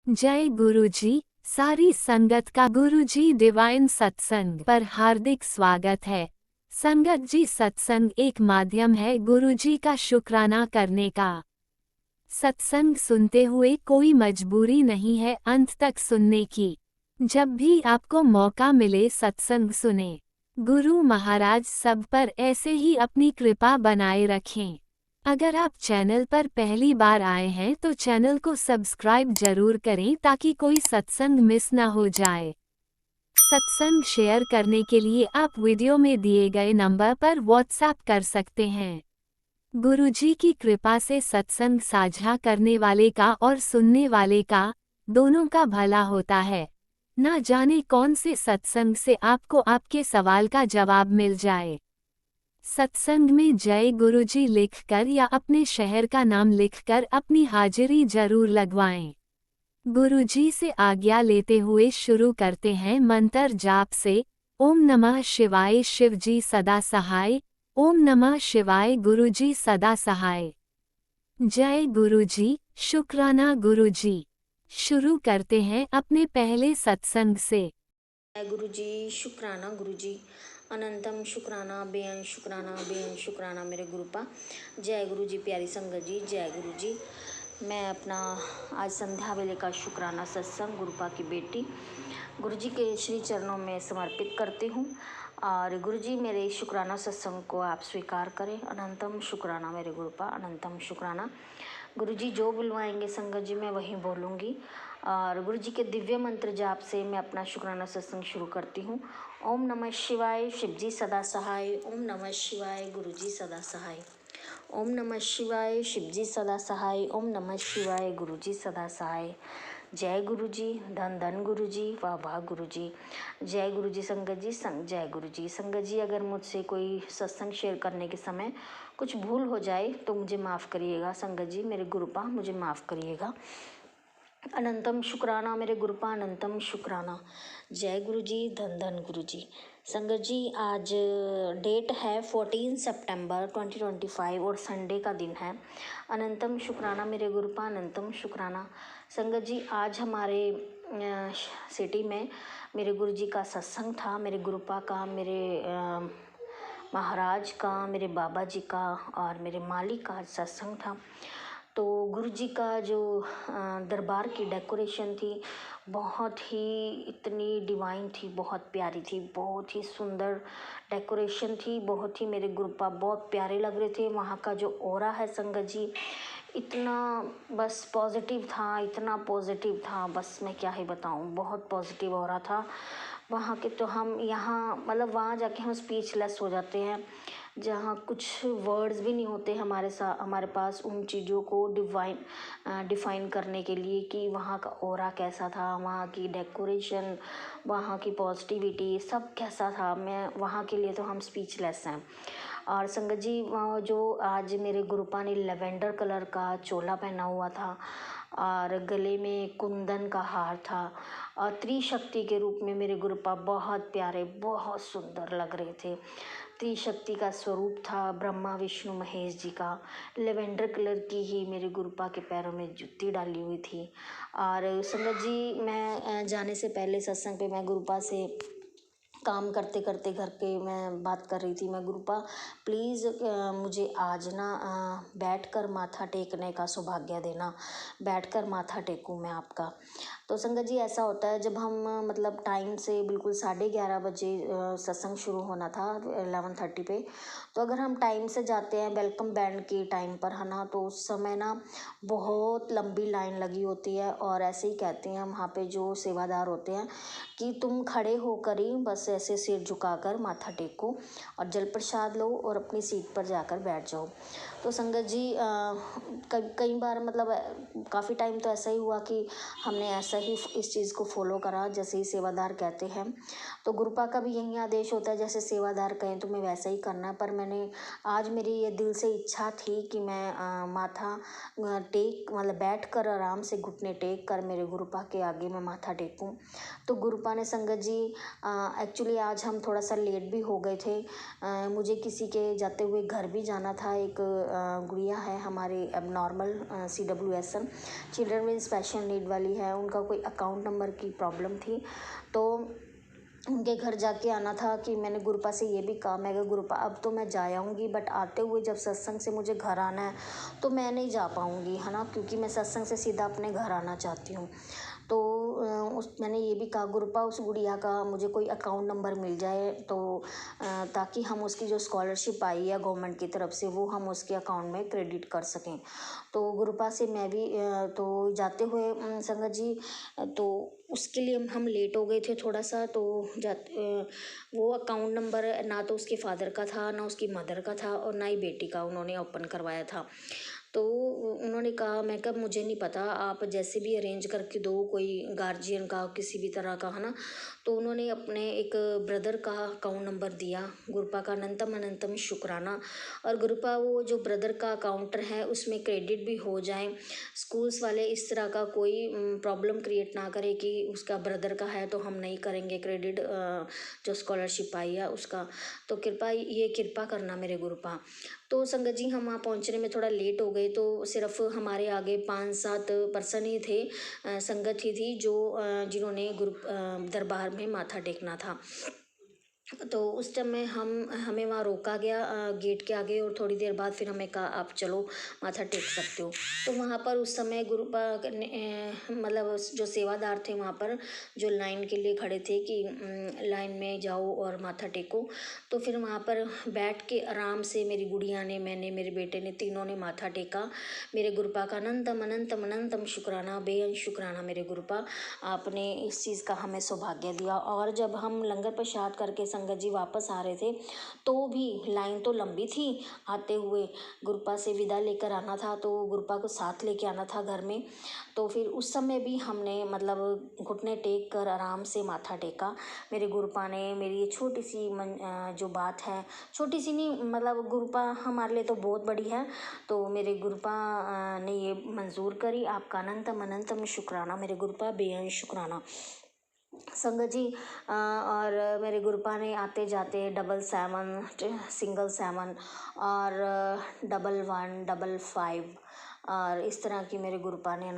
जय गुरुजी। सारी संगत का गुरुजी डिवाइन सत्संग पर हार्दिक स्वागत है। संगत जी, सत्संग एक माध्यम है गुरुजी का शुक्राना करने का। सत्संग सुनते हुए कोई मजबूरी नहीं है अंत तक सुनने की। जब भी आपको मौका मिले सत्संग सुने। गुरु महाराज सब पर ऐसे ही अपनी कृपा बनाए रखें। अगर आप चैनल पर पहली बार आए हैं तो चैनल को सब्सक्राइब जरूर करें ताकि कोई सत्संग मिस ना हो जाए। सत्संग शेयर करने के लिए आप वीडियो में दिए गए नंबर पर व्हाट्सएप कर सकते हैं। गुरुजी की कृपा से सत्संग साझा करने वाले का और सुनने वाले का दोनों का भला होता है। ना जाने कौन से सत्संग से आपको आपके सवाल का जवाब मिल जाए। सत्संग में जय गुरुजी लिखकर या अपने शहर का नाम लिखकर अपनी हाजिरी जरूर लगवाएं। गुरुजी से आज्ञा लेते हुए शुरू करते हैं मंत्र जाप से। ओम नमः शिवाय शिवजी सदा सहाय। ओम नमः शिवाय गुरुजी सदा सहाय। जय गुरुजी, शुक्राना गुरुजी। शुरू करते हैं अपने पहले सत्संग से। जय गुरुजी, शुक्राना गुरुजी, अनंतम शुक्राना बेअंत शुक्राना बेअंत शुक्राना मेरे गुरुपा। जय गुरुजी, प्यारी संगत जी, जय गुरुजी। मैं अपना आज संध्या वेले का शुक्राना सत्संग गुरुपा की बेटी गुरुजी के श्री चरणों में समर्पित करती हूँ। और गुरुजी मेरे शुक्राना सत्संग को आप स्वीकार करें। अनंतम शुक्राना मेरे गुरुपा, अनंतम शुक्राना। गुरुजी जो बुलवाएंगे संगत जी मैं वही बोलूँगी। और गुरुजी के दिव्य मंत्र जाप से मैं अपना शुक्राना सत्संग शुरू करती हूँ। ओम नमः शिवाय शिवजी सदा सहाय। ओम नमः शिवाय गुरुजी सदा सहाय। ओम नमः शिवाय शिवजी सदा सहाय। ओम नमः शिवाय गुरुजी सदा सहाय। जय गुरुजी, धन धन गुरुजी, वाह वाह गुरुजी। जय गुरुजी संगत जी, जय गुरुजी संगत जी। अगर मुझसे कोई सत्संग शेयर करने के समय कुछ भूल हो जाए तो मुझे माफ़ करिएगा संगत जी, मेरे गुरुपा मुझे माफ़ करिएगा। अनंतम शुक्राना मेरे गुरुपा, अनंतम शुक्राना। जय गुरुजी, धन धन गुरुजी। संगत जी आज डेट है 14 सितंबर 2025 और संडे का दिन है। अनंतम शुक्राना मेरे गुरुपा, अनंतम शुक्राना। संगत जी आज हमारे सिटी में मेरे गुरुजी का सत्संग था। मेरे गुरुपा का, मेरे महाराज का, मेरे बाबा जी का और मेरे मालिक का सत्संग था। तो गुरुजी का जो दरबार की डेकोरेशन थी बहुत ही इतनी डिवाइन थी, बहुत प्यारी थी, बहुत ही सुंदर डेकोरेशन थी, बहुत ही मेरे गुरुपा बहुत प्यारे लग रहे थे। वहाँ का जो ऑरा है संगत जी इतना बस पॉजिटिव था, इतना पॉजिटिव था, बस मैं क्या ही बताऊँ, बहुत पॉजिटिव ऑरा था वहाँ के। तो हम यहाँ मतलब वहाँ जाके हम स्पीचलेस हो जाते हैं, जहाँ कुछ वर्ड्स भी नहीं होते हमारे पास उन चीज़ों को डिफाइन करने के लिए कि वहाँ का ऑरा कैसा था, वहाँ की डेकोरेशन, वहाँ की पॉजिटिविटी सब कैसा था। मैं वहाँ के लिए तो हम स्पीचलेस हैं। और संगत जी जो आज मेरे गुरुपा ने लेवेंडर कलर का चोला पहना हुआ था और गले में कुंदन का हार था और त्रिशक्ति के रूप में मेरे गुरुपा बहुत प्यारे, बहुत सुंदर लग रहे थे। त्रिशक्ति का स्वरूप था ब्रह्मा विष्णु महेश जी का। लेवेंडर कलर की ही मेरे गुरुपा के पैरों में जूती डाली हुई थी। और संगत जी मैं जाने से पहले सत्संग पे मैं गुरुपा से काम करते करते घर के मैं बात कर रही थी। मैं गुरुपा प्लीज़ मुझे आज ना बैठकर माथा टेकने का सौभाग्य देना, बैठकर माथा टेकूं मैं आपका। तो संगत जी ऐसा होता है जब हम मतलब टाइम से बिल्कुल 11:30 बजे सत्संग शुरू होना था 11:30 पे, तो अगर हम टाइम से जाते हैं वेलकम बैंड के टाइम पर है ना, तो उस समय ना बहुत लंबी लाइन लगी होती है। और ऐसे ही कहते हैं वहाँ पे जो सेवादार होते हैं कि तुम खड़े होकर ही बस ऐसे सिर झुकाकर माथा टेको और जल प्रसाद लो और अपनी सीट पर जाकर बैठ जाओ। तो संगत जी कई बार मतलब काफ़ी टाइम तो ऐसा ही हुआ कि हमने ऐसा ही इस चीज़ को फॉलो करा जैसे ही सेवादार कहते हैं। तो गुरुपा का भी यही आदेश होता है, जैसे सेवादार कहें तुम्हें वैसा ही करना है। पर मैंने आज मेरी ये दिल से इच्छा थी कि मैं माथा टेक मतलब बैठ कर आराम से घुटने टेक कर मेरे गुरुपा के आगे मैं माथा टेकूं। तो गुरुपा ने संगत जी एक्चुअली आज हम थोड़ा सा लेट भी हो गए थे। मुझे किसी के जाते हुए घर भी जाना था। एक गुड़िया है हमारे अब normal CWSM children with special need वाली है, उनका कोई अकाउंट नंबर की प्रॉब्लम थी, तो उनके घर जाके आना था। कि मैंने गुरुपा से ये भी कहा, मैं कहा गुरुपा अब तो मैं जा आऊँगी, बट आते हुए जब सत्संग से मुझे घर आना है तो मैं नहीं जा पाऊँगी, है ना, क्योंकि मैं सत्संग से सीधा अपने घर आना चाहती हूँ। तो मैंने ये भी कहा गुरुपा उस गुड़िया का मुझे कोई अकाउंट नंबर मिल जाए तो ताकि हम उसकी जो स्कॉलरशिप आई है गवर्नमेंट की तरफ से वो हम उसके अकाउंट में क्रेडिट कर सकें। तो गुरुपा से मैं भी तो जाते हुए संगत जी तो उसके लिए हम लेट हो गए थे थोड़ा सा। तो वो अकाउंट नंबर ना तो उसके फादर का था, ना उसकी मदर का था, और ना ही बेटी का उन्होंने ओपन करवाया था। तो उन्होंने कहा, मैं कहा मुझे नहीं पता, आप जैसे भी अरेंज करके दो, कोई गार्जियन का किसी भी तरह का, है ना। तो उन्होंने अपने एक ब्रदर का अकाउंट नंबर दिया, गुरुपा का अनंतम अनंतम शुक्राना। और गुरुपा वो जो ब्रदर का अकाउंटर है उसमें क्रेडिट भी हो जाए, स्कूल्स वाले इस तरह का कोई प्रॉब्लम क्रिएट ना करे कि उसका ब्रदर का है तो हम नहीं करेंगे क्रेडिट जो स्कॉलरशिप आई है उसका। तो कृपा करना मेरे गुरुपा। तो संगत जी हम वहाँ पहुँचने में थोड़ा लेट हो गए, तो सिर्फ हमारे आगे 5-7 पर्सन ही थे, संगत ही थी जो जिन्होंने दरबार में माथा टेकना था। तो उस टाइम में हमें वहाँ रोका गया गेट के आगे, और थोड़ी देर बाद फिर हमें कहा आप चलो माथा टेक सकते हो। तो वहाँ पर उस समय गुरुपा मतलब जो सेवादार थे वहाँ पर जो लाइन के लिए खड़े थे कि लाइन में जाओ और माथा टेको। तो फिर वहाँ पर बैठ के आराम से मेरी गुड़िया ने, मैंने, मेरे बेटे ने, तीनों ने माथा टेका। मेरे गुरुपा का अनंतम अनंतम अनंतम शुक्राना, बेअंत शुक्राना मेरे गुरुपा, आपने इस चीज़ का हमें सौभाग्य दिया। और जब हम लंगर प्रसाद करके संगत जी वापस आ रहे थे तो भी लाइन तो लंबी थी, आते हुए गुरुपा से विदा लेकर आना था, तो गुरुपा को साथ लेके आना था घर में। तो फिर उस समय भी हमने मतलब घुटने टेक कर आराम से माथा टेका। मेरे गुरुपा ने मेरी ये छोटी सी जो बात है, छोटी सी नहीं, मतलब गुरुपा हमारे लिए तो बहुत बड़ी है, तो मेरे गुरुपा ने ये मंजूर करी। आपका अनंतम अनंतम शुक्राना मेरे गुरुपा, बेअंत शुक्राना संगत जी। और मेरे गुरुपा ने आते जाते 777, सिंगल 7 और 11, 55 और इस तरह की मेरे गुरुपा ने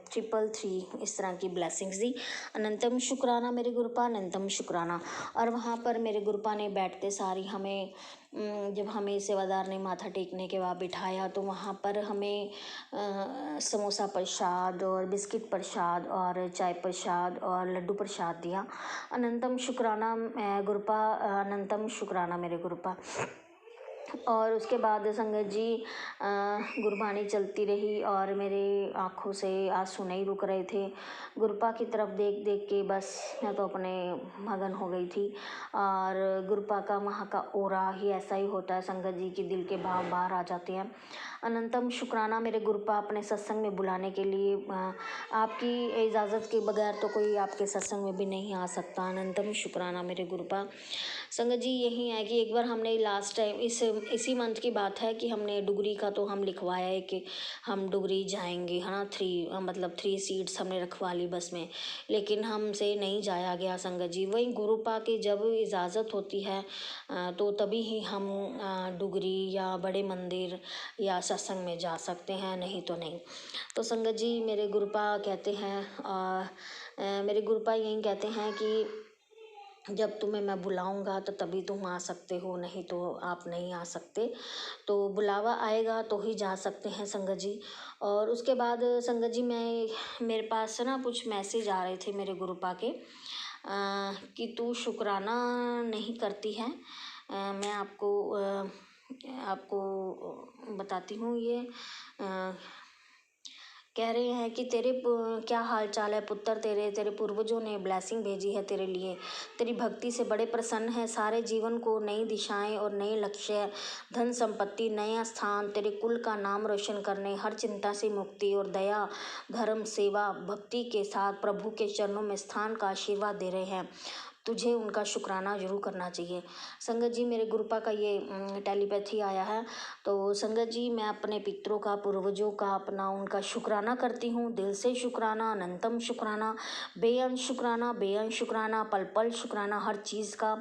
333 इस तरह की ब्लेसिंग्स दी। अनंतम शुक्राना मेरे गुरुपा, अनंतम शुक्राना। और वहाँ पर मेरे गुरुपा ने बैठते सारी हमें जब हमें सेवादार ने माथा टेकने के बाद बिठाया, तो वहाँ पर हमें समोसा प्रसाद और बिस्किट प्रसाद और चाय प्रसाद और लड्डू प्रसाद दिया। अनंतम शुक्राना गुरुपा, अनंतम शुक्राना मेरे गुरुपा। और उसके बाद संगत जी गुरबानी चलती रही और मेरे आँखों से आंसू नहीं रुक रहे थे। गुरुपा की तरफ देख देख के बस मैं तो अपने मगन हो गई थी। और गुरुपा का वहाँ का ओरा ही ऐसा ही होता है संगत जी, की दिल के भाव बाहर आ जाते हैं। अनंतम शुक्राना मेरे गुरुपा, अपने सत्संग में बुलाने के लिए आपकी इजाज़त के बगैर तो कोई आपके सत्संग में भी नहीं आ सकता। अनंतम शुक्राना मेरे गुरुपा। संगत जी यही है कि एक बार हमने लास्ट टाइम इसी मंथ की बात है कि हमने डुगरी का तो हम लिखवाया है कि हम डुगरी जाएंगे, है ना, 3 सीट्स हमने रखवा ली बस में, लेकिन हमसे नहीं जाया गया संगत जी। वही गुरुपा की जब इजाज़त होती है तो तभी ही हम डुगरी या बड़े मंदिर या सत्संग में जा सकते हैं, नहीं तो नहीं। तो संगत जी मेरे गुरुपा कहते हैं मेरे गुरुपा यही कहते हैं कि जब तुम्हें मैं बुलाऊंगा तो तभी तुम आ सकते हो, नहीं तो आप नहीं आ सकते। तो बुलावा आएगा तो ही जा सकते हैं संगत जी। और उसके बाद संगत जी मेरे पास ना कुछ मैसेज आ रहे थे मेरे गुरुपा के कि तू शुक्राना नहीं करती है। मैं आपको बताती हूँ। ये कह रहे हैं कि क्या हाल चाल है पुत्र, तेरे पूर्वजों ने ब्लेसिंग भेजी है तेरे लिए, तेरी भक्ति से बड़े प्रसन्न है। सारे जीवन को नई दिशाएं और नए लक्ष्य, धन संपत्ति, नया स्थान, तेरे कुल का नाम रोशन करने, हर चिंता से मुक्ति और दया, धर्म, सेवा, भक्ति के साथ प्रभु के चरणों में स्थान का आशीर्वाद दे रहे हैं। तुझे उनका शुक्राना जरूर करना चाहिए। संगत जी मेरे गुरुपा का ये टेलीपैथी आया है। तो संगत जी मैं अपने पितरों का, पूर्वजों का, अपना उनका शुक्राना करती हूँ, दिल से शुक्राना, अनंतम शुक्राना, बेअंत शुक्राना, बेअंत शुक्राना, पल पल शुक्राना, हर चीज़ का,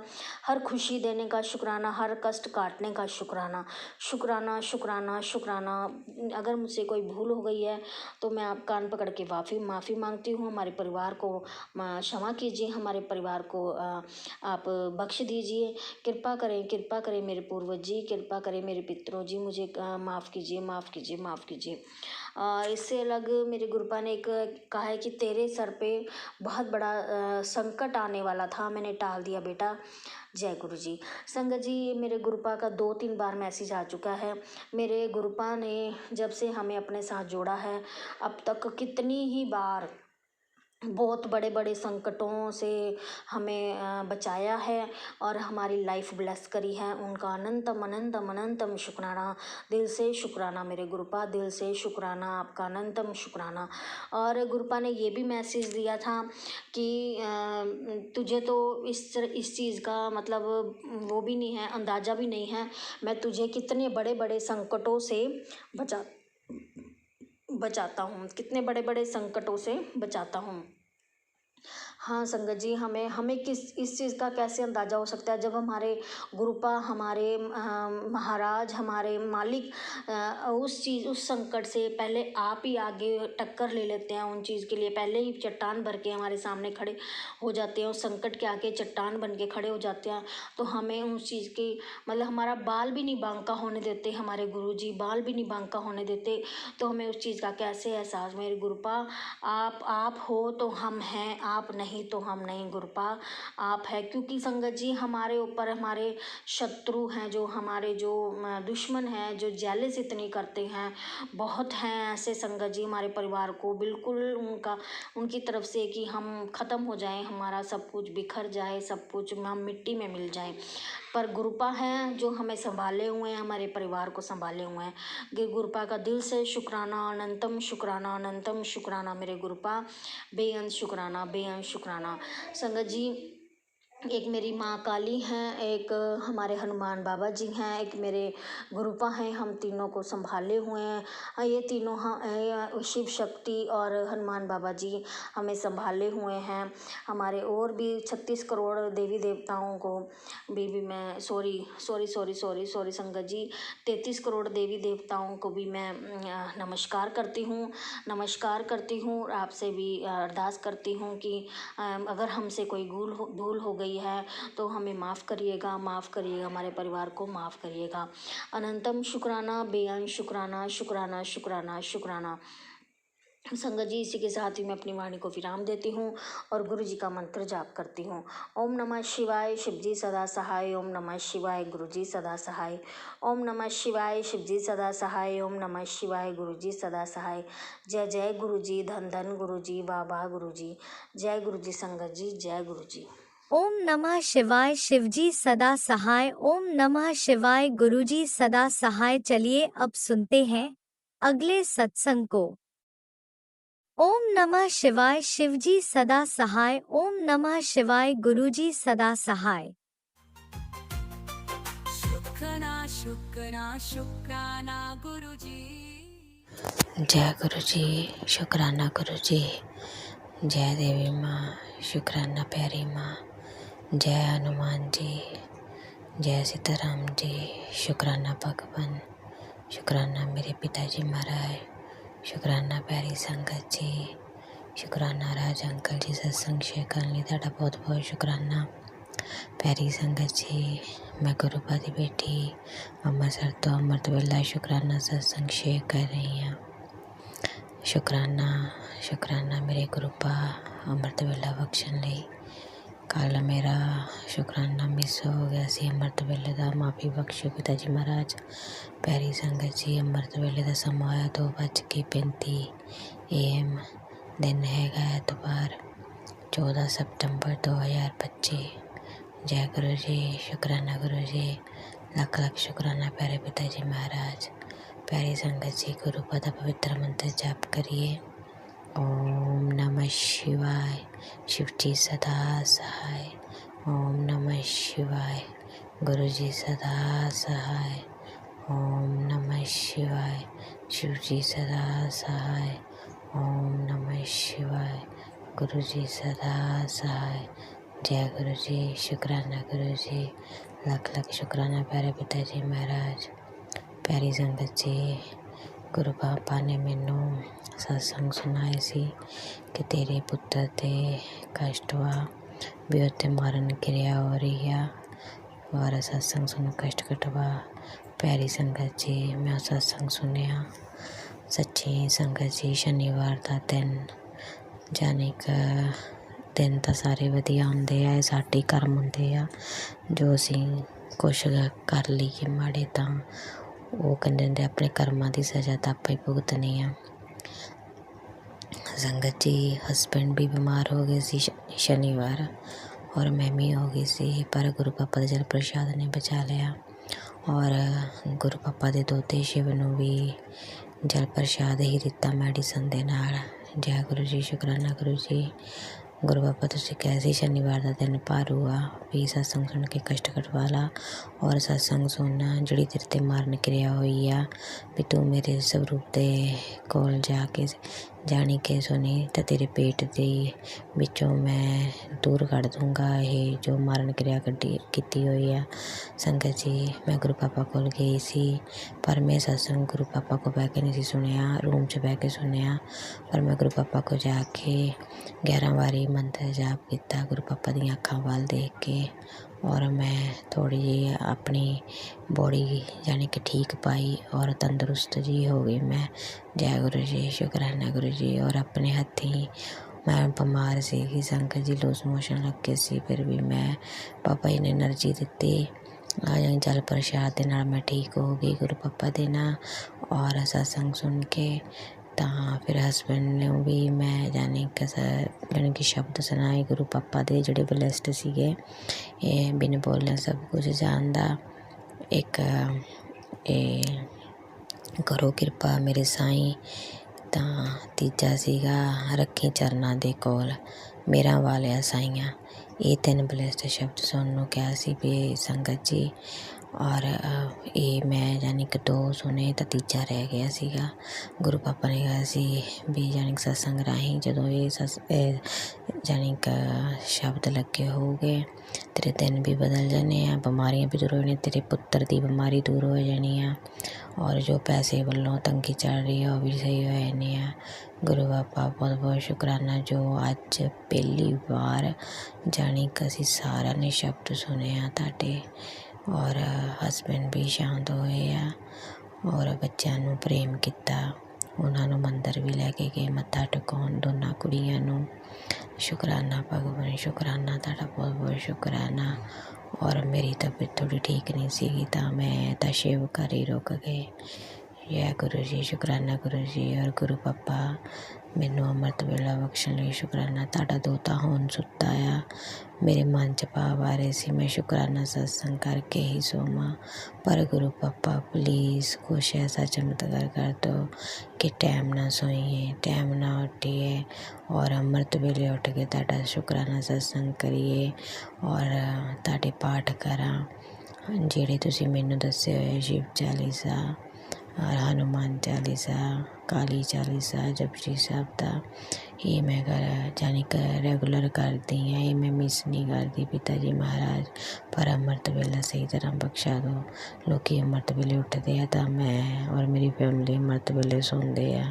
हर खुशी देने का शुक्राना, हर कष्ट काटने का शुक्राना, शुक्राना शुक्राना शुक्राना। अगर मुझसे कोई भूल हो गई है तो मैं आप कान पकड़ के माफ़ी मांगती हूँ। हमारे परिवार को क्षमा कीजिए, हमारे परिवार को आप बख्श दीजिए। कृपा करें मेरे पूर्वज जी, कृपा करें मेरे पितरों जी, मुझे माफ़ कीजिए, माफ़ कीजिए, माफ़ कीजिए। इससे अलग मेरे गुरुपा ने एक कहा है कि तेरे सर पे बहुत बड़ा संकट आने वाला था, मैंने टाल दिया बेटा। जय गुरु जी। संगत जी मेरे गुरुपा का 2-3 बार मैसेज आ चुका है। मेरे गुरुपा ने जब से हमें अपने साथ जोड़ा है अब तक कितनी ही बार बहुत बड़े बड़े संकटों से हमें बचाया है और हमारी लाइफ ब्लेस करी है। उनका अनंतम अनंतम अनंतम शुक्राना, दिल से शुक्राना मेरे गुरुपा, दिल से शुक्राना, आपका अनंतम शुक्राना। और गुरुपा ने ये भी मैसेज दिया था कि तुझे तो इस चीज़ का मतलब वो भी नहीं है, अंदाज़ा भी नहीं है, मैं तुझे कितने बड़े बड़े संकटों से बचाता हूँ, कितने बड़े बड़े संकटों से बचाता हूँ। हाँ संगत जी हमें किस इस चीज़ का कैसे अंदाज़ा हो सकता है जब हमारे गुरुपा, हमारे महाराज, हमारे मालिक उस संकट से पहले आप ही आगे टक्कर ले लेते हैं। उन चीज़ के लिए पहले ही चट्टान भर के हमारे सामने खड़े हो जाते हैं, उस संकट के आगे चट्टान बन के खड़े हो जाते हैं। तो हमें उस चीज़ की मतलब हमारा बाल भी नहीं बांका होने देते, हमारे गुरुजी बाल भी नहीं बांका होने देते। तो हमें उस चीज़ का कैसे एहसास। मेरे गुरुपा आप हो तो हम हैं, आप नहीं तो हम नहीं। गुरुपा आप है, क्योंकि संगत जी हमारे ऊपर हमारे शत्रु हैं, जो हमारे जो दुश्मन हैं, जो जेलस इतनी करते हैं, बहुत हैं ऐसे संगत जी हमारे परिवार को बिल्कुल उनकी तरफ से कि हम ख़त्म हो जाएं, हमारा सब कुछ बिखर जाए, सब कुछ हम मिट्टी में मिल जाएं। पर गुरुपा हैं जो हमें संभाले हुए हैं, हमारे परिवार को संभाले हुए हैं। गुरुपा का दिल से शुक्राना, अनंतम शुक्राना, अनंतम शुक्राना मेरे गुरुपा, बेअंत शुक्राना, बेअंत शुक्राना। संगत जी एक मेरी माँ काली हैं, एक हमारे हनुमान बाबा जी हैं, एक मेरे गुरुपा हैं, हम तीनों को संभाले हुए हैं। ये तीनों शिव शक्ति और हनुमान बाबा जी हमें संभाले हुए हैं। हमारे और भी 36 करोड़ देवी देवताओं को भी मैं सॉरी संगत जी 33 करोड़ देवी देवताओं को भी मैं नमस्कार करती हूँ। आपसे भी अरदास करती हूँ कि अगर हमसे कोई भूल हो गई है तो हमें माफ़ करिएगा, हमारे परिवार को माफ़ करिएगा। अनंतम शुक्राना, बेअंत शुक्राना, शुक्राना शुक्राना शुक्राना। संगत जी इसी के साथ ही मैं अपनी वाणी को विराम देती हूँ और गुरु जी का मंत्र जाप करती हूँ। ओम नमः शिवाय, शिव जी सदा सहाय। ओम नमः शिवाय, गुरु जी सदा सहाय। ओम नमः शिवाय, शिव जी सदा सहाय। ओम नमः शिवाय, गुरु जी सदा सहाय। जय जय गुरु जी, धन धन गुरु जी, वाह गुरु जी। जय गुरु जी संगत जी, जय गुरु जी। ओम नमः शिवाय, शिवजी सदा सहाय। ओम नमः शिवाय, गुरुजी सदा सहाय। चलिए अब सुनते हैं अगले सत्संग को। ओम नमः शिवाय, शिवजी सदा सहाय। ओम नमः शिवाय, गुरुजी सदा सहाय। शुक्राना गुरुजी। जय गुरुजी, शुक्राना गुरुजी। जय देवी माँ, शुक्राना प्यारी माँ। जय हनुमान जी, जय सीताराम जी, शुक्राना भगवान, शुक्राना मेरे पिताजी महाराज, शुक्राना प्यारी संगत जी, शुक्राना राज अंकल जी सत्संग शेयर करने ਲਈ ਤੁਹਾਡਾ बहुत बहुत शुक्राना। प्यारी संगत जी मैं गुरुपा दी बेटी ਅੰਮ੍ਰਿਤਸਰ ਤੋਂ ਅੰਮ੍ਰਿਤ ਵੇਲਾ शुक्राना सत्संग शेयर कर रही हूँ। शुक्राना मेरे गुरुपा ਅੰਮ੍ਰਿਤ ਵੇਲਾ ਬਖਸ਼ਣ ਲਈ। ਕੱਲ੍ਹ ਮੇਰਾ शुक्राना मिस हो गया सी ਅੰਮ੍ਰਿਤ ਵੇਲੇ ਦਾ, ਮਾਫੀ ਬਖਸ਼ੋ पिता जी महाराज। प्यारी संगत जी ਅੰਮ੍ਰਿਤ ਵੇਲੇ ਦਾ ਸਮਾਂ ਹੋਇਆ 2:35 AM। दिन हैगा एतवार 14 सितंबर 2025। जय गुरु जी, शुक्राना गुरु जी, लख लख शुक्राना प्यारे पिता जी महाराज। प्यारी संगत जी गुरुपा का पवित्र मंत्र जाप करिए। ओम नमः शिवाय, शिव जी सदा सहाय। ओम नमः शिवाय। गुरु जी सदा सहाय। ओम नमः शिवाय। शिव जी सदा सहाय। ओम नमः शिवाय। गुरु जी सदा सहाय। जय गुरु जी। शुक्राना गुरु जी। लख लख शुक्राना प्यारे पिता जी महाराज। प्यारी संगत जी, गुरु पापा ने मैनू सत्संग सुनाए सी कि तेरे पुत्र ते कष्ट वा भी उत्ते मारन क्रिया हो रही आ और सत्संग सुन कष्ट कटवा। प्यारी संगत जी, मैं सत्संग सुनिया। सच्ची संगत जी, शनिवार का दिन जाने दिन ਤਾਂ ਸਾਰੇ ਵਧੀਆ ਹੁੰਦੇ ਆ। ਇਹ ਸਾਡੇ ਕਰਮ ਹੁੰਦੇ ਆ ਜੋ ਅਸੀਂ ਕੁਛ ਕਰ ਲਈਏ ਮਾੜੇ ਤਾਂ ਉਹ ਕਹਿੰਦੇ ਹੁੰਦੇ ਆਪਣੇ ਕਰਮਾਂ ਦੀ ਸਜ਼ਾ ਤਾਂ ਆਪਾਂ ਹੀ ਭੁਗਤਣੀ ਆ। संगत जी, हस्बैंड भी बीमार हो गए सी शनिवार और मैं भी हो गई सी, पर गुरु पापा के जल प्रसाद ने बचा लिया और गुरु पापा के दोते शिव नूं भी जल प्रसाद ही दिता मैडिसन दे नाल। जय गुरु जी। शुक्राना गुरु जी। गुरु पापा तुसीं कहा सी शनिवार का दिन भारू आ भी सत्संग सुन के कष्ट कटवा ला और सत्संग सुन जिहड़ी तेरे ते मारन क्रिया हुई आ भी तू मेरे स्वरूप दे कोल जाके जानी के सुनी तो तेरे पेट दे विचों मैं दूर कढ़ दूँगा ये जो मारन क्रिया कीती हुई आ। संगत जी, मैं गुरु पापा कोल गई सी पर मैं सत्संग गुरु पापा को बह के नहीं सी सुनिया, रूम च बह के सुनिया। पर मैं गुरु पापा को जाके 11 बारी मंत्र जाप किया गुरु पापा दी अखां वाल देख के और मैं थोड़ी जी अपनी बॉडी यानी कि ठीक पाई और तंदुरुस्त जी हो गई मैं। जय गुरु जी। शुक्राना गुरु जी। और अपने हथी मैं बीमार सी संगत जी, लूज मोशन लगे सी, फिर भी मैं पापा जी ने एनर्जी दी जल प्रसाद के नाल मैं ठीक हो गई गुरु पापा दे नाल और सत्संग सुन के। ਤਾਂ ਫਿਰ ਹਸਬੈਂਡ ਨੂੰ ਵੀ ਮੈਂ ਜਾਣੀ ਕਿ ਸ਼ਬਦ ਸੁਣਾਏ ਗੁਰੂ ਪਾਪਾ ਦੇ ਜਿਹੜੇ ਬਲੈਸਡ ਸੀਗੇ। ਇਹ ਬਿਨ ਬੋਲਿਆ ਸਭ ਕੁਝ ਜਾਣਦਾ ਇੱਕ ਇਹ ਕਰੋ ਕਿਰਪਾ ਮੇਰੇ ਸਾਈਂ। ਤਾਂ ਤੀਜਾ ਸੀਗਾ ਰੱਖੀ ਚਰਨਾਂ ਦੇ ਕੋਲ ਮੇਰਾ ਵਾਲਿਆ ਸਾਈਆਂ। ਇਹ 3 ਬਲੈਸਡ ਸ਼ਬਦ ਸੁਣਨ ਨੂੰ ਕਿਹਾ ਸੀ ਵੀ ਸੰਗਤ ਜੀ। और ये मैं यानी कि 2 सुने तो तीजा रह गया सीगा। गुरु पापा ने कहा सी भी यानी कि सत्संग राहीं जदों ये यानी कि शब्द लगे हो गए तेरे दिन भी बदल जाने आ, बीमारियां भी दूर हो जानी, तेरे पुत्र की बीमारी दूर हो जानी आ और जो पैसे वालों तंगी चल रही है वह भी सही हो जानी आ। गुरु पापा बहुत बहुत शुक्राना जो अज पहली बार जानी कि असीं सारिआं ने शब्द सुने आ तुहाडे और हसबैंड भी शांत होए आ और बच्चों नूं प्रेम किया, उन्होंने मंदिर भी लैके गए मत्था टेकाउण दोनों कुड़ियां नूं। शुक्राना भगवान, शुक्राना तुहाडा बहुत बहुत शुक्राना। और मेरी तबीयत थोड़ी ठीक नहीं सी तो मैं तो शिव घर ही रुक गए। जय गुरु जी। शुक्राना गुरु जी। और गुरु पापा मैनू अमृत वेला बख्शण लई शुक्राना। तुहाडा दोता हुण सुत्ता आ, मेरे मन च भाव आ रहे सी मैं शुक्राना सत्संग करके ही सोवां, पर गुरु पापा प्लीज़ कुछ ऐसा चमत्कार कर दो कि टाइम ना सोइए, टाइम ना उठिए और अमृत वेले उठ के तुहाडा शुक्राना सत्संग करिए और तुहाडे पाठ करा जिहड़े तुसीं मैनू दस्से होए शिव चालीसा और हनुमान चालीसा, काली चालीसा, जपजी साहब का ये मैं जानी कर रेगूलर करती हाँ, ये मैं मिस नहीं करती पिता जी महाराज। पर अमृत वेला सही तरह बख्शा दो। लोग अमृत वेले उठते हैं तो मैं और मेरी फैमिली अमृत वेले सोंदे आ,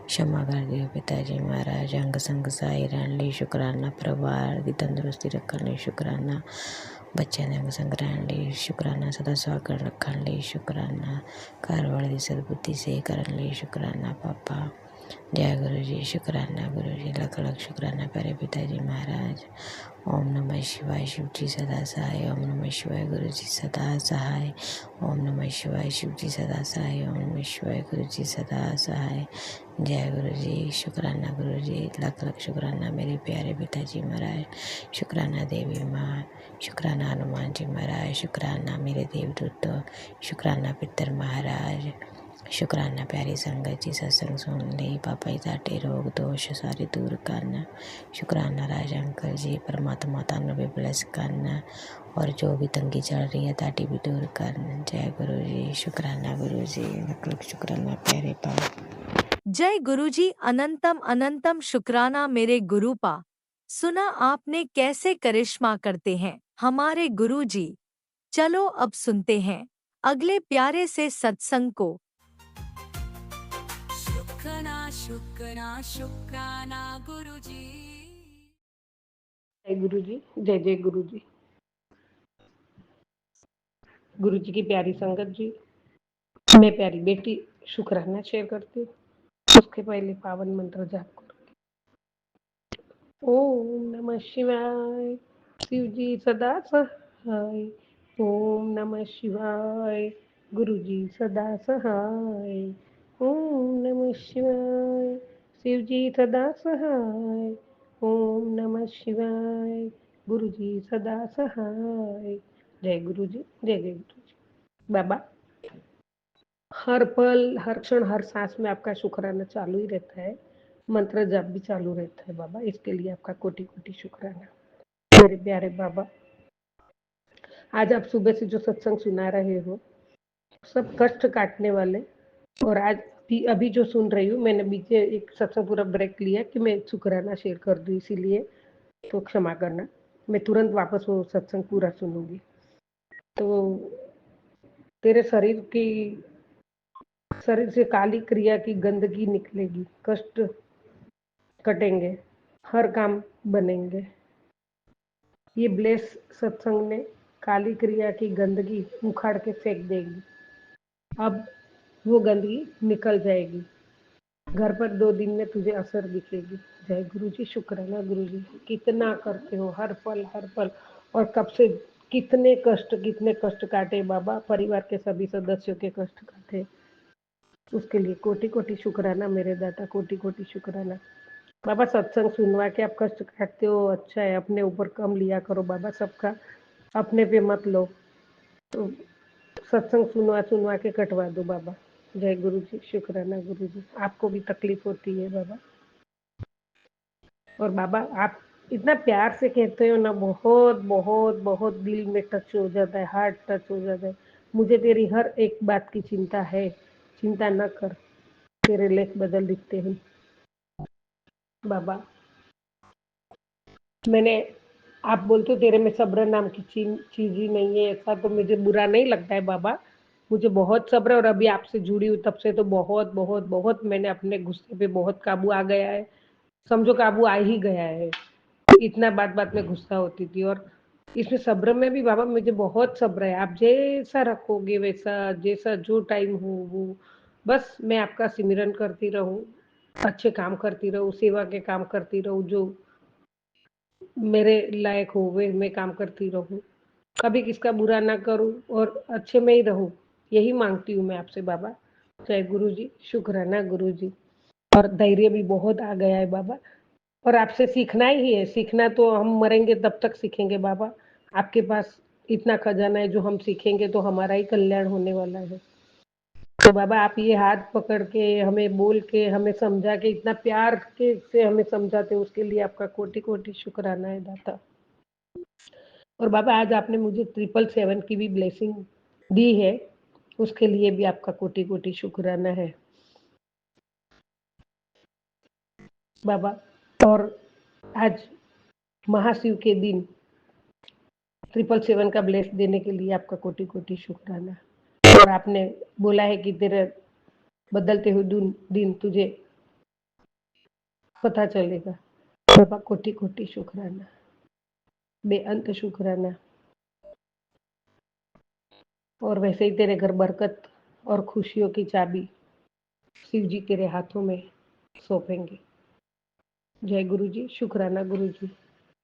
क्षमा कर दिओ पिता जी महाराज। अंग संग सहाय रहने लई शुक्राना, परिवार की तंदुरुस्ती रखने लई शुक्राना, बच्चों के अंग संग रहने लई शुक्राना, सदा स्वागत रखने लई शुक्राना, घर वाले की सदबुद्धि सही करने लई शुक्राना पापा। जय गुरु जी। शुक्राना गुरु जी। लख लख शुक्राना प्यारे पिता जी महाराज। ओम नमः शिवाय। शिव जी सदा सहाय। ओम नमः शिवाय। गुरु जी सदा सहाय। ओम नमः शिवाय। शिव जी सदा सहाय। ओम नमः शिवाय। गुरु जी सदा सहाय। जय गुरु जी। शुक्राना गुरु जी। लख लख शुक्राना मेरे प्यारे पिता जी महाराज। शुक्राना देवी माँ, शुक्राना हनुमान जी महाराज, शुक्राना मेरे देवदूतों, शुक्राना पितर महाराज। शुकराना प्यारी संगत जी सत्संग सुन ली। पापा जी ताटे रोग दोष सारे दूर करना। शुकराना राज अंकल जी, परमात्मा तानू भी ब्लेस करना और जो भी तंगी चल रही है ताटी भी दूर करना। जय गुरु जी, शुकराना गुरु जी, मतलब शुकराना प्यारे पापा। जय गुरुजी, अनंतम अनंतम शुक्राना मेरे गुरुपा। सुना आपने कैसे करिश्मा करते हैं हमारे गुरुजी। चलो अब सुनते हैं अगले प्यारे से सत्संग को। शुक्राना शुक्राना शुक्राना गुरुजी। जय गुरु जी, जय जय गुरु जी। गुरु जी की प्यारी संगत जी, मैं प्यारी बेटी शुक्राना शेयर करती हूँ। उसके पहले पावन मंत्र जाप करो। ओम नमः शिवाय, शिव जी सदा सहाय। ओम नमः शिवाय, गुरु जी सदा सहाय। ओम नमः शिवाय, शिव जी सदा सहाय। ओम नमः शिवाय, गुरु जी सदा सहाय। जय गुरु जी, जय जय गुरु जी। बाबा, हर पल हर क्षण हर सांस में आपका शुक्राना चालू ही रहता है, मंत्र जप भी चालू रहता है बाबा। इसके लिए आपका कोटि कोटि शुक्राना मेरे प्यारे बाबा। आज आप सुबह से जो सत्संग सुना रहे हो सब कष्ट काटने वाले, और आज भी अभी जो सुन रही हूँ, मैंने बीच में एक सत्संग पूरा ब्रेक लिया कि मैं शुक्राना शेयर कर दूँ, इसीलिए तो क्षमा करना। मैं तुरंत वापस वो सत्संग पूरा सुनूंगी। तो तेरे शरीर से काली क्रिया की गंदगी निकलेगी, कष्ट कटेंगे, हर काम बनेंगे। ये ब्लेस सत्संग ने काली क्रिया की गंदगी उखाड़ के फेंक देगी। अब वो गंदगी निकल जाएगी, घर पर 2 दिन में तुझे असर दिखेगी। जय गुरु जी, शुक्राना गुरु जी। कितना करते हो हर पल, और कब से कितने कष्ट काटे बाबा, परिवार के सभी सदस्यों के कष्ट काटे। उसके लिए कोटि कोटि शुक्राना मेरे दाता, कोटि कोटि शुक्राना बाबा। सत्संग सुनवा के आप कष्ट काटते हो, अच्छा है, अपने ऊपर कम लिया करो बाबा, सबका अपने पे मत लो। तो सत्संग सुनवा के कटवा दो बाबा। जय गुरु जी, शुक्राना गुरु जी। आपको भी तकलीफ होती है बाबा, और बाबा आप इतना प्यार से कहते हो ना, बहुत बहुत बहुत दिल में टच हो जाता है, हार्ट टच हो जाता है। मुझे तेरी हर एक बात की चिंता है, चिंता न कर, तेरे लेख बदल दिखते हैं बाबा। मैंने आप बोलते हो तेरे में सब्र नाम की चीज ही नहीं है, ऐसा तो मुझे बुरा नहीं लगता है बाबा। मुझे बहुत सब्र है, और अभी आपसे जुड़ी हूँ तब से तो बहुत बहुत बहुत मैंने अपने गुस्से पे बहुत काबू आ गया है, समझो काबू आ ही गया है। इतना बात बात में गुस्सा होती थी, और इसमें सब्र में भी बाबा मुझे बहुत सब्र है। आप जैसा रखोगे वैसा, जैसा जो टाइम हो वो, बस मैं आपका सिमरन करती रहूं, अच्छे काम करती रहूं, सेवा के काम करती रहूं, जो मेरे लायक हो वे मैं काम करती रहूं, कभी किसका बुरा ना करूं, और अच्छे में ही रहूं, यही मांगती हूँ मैं आपसे बाबा। जय गुरु जी, शुक्राना गुरु जी। और धैर्य भी बहुत आ गया है बाबा, और आपसे सीखना ही है, सीखना तो हम मरेंगे तब तक सीखेंगे बाबा। आपके पास इतना खजाना है, जो हम सीखेंगे तो हमारा ही कल्याण होने वाला है। तो बाबा आप ये हाथ पकड़ के हमें बोल के हमें समझा के इतना प्यार के से हमें समझाते, उसके लिए आपका कोटि कोटि शुक्राना है दाता। और बाबा आज आपने मुझे 777 की भी ब्लेसिंग दी है, उसके लिए भी आपका कोटि कोटि शुक्राना है बाबा। और आज महाशिव के दिन 777 का ब्लेस देने के लिए आपका कोटि कोटि शुक्राना। और आपने बोला है कि तेरे बदलते हुए दिन तुझे पता चलेगा बाबा, कोटि कोटि शुक्राना, बेअंत शुक्राना। और वैसे ही तेरे घर बरकत और खुशियों की चाबी शिव जी तेरे हाथों में सौंपेंगे। जय गुरु जी, शुक्राना गुरु जी।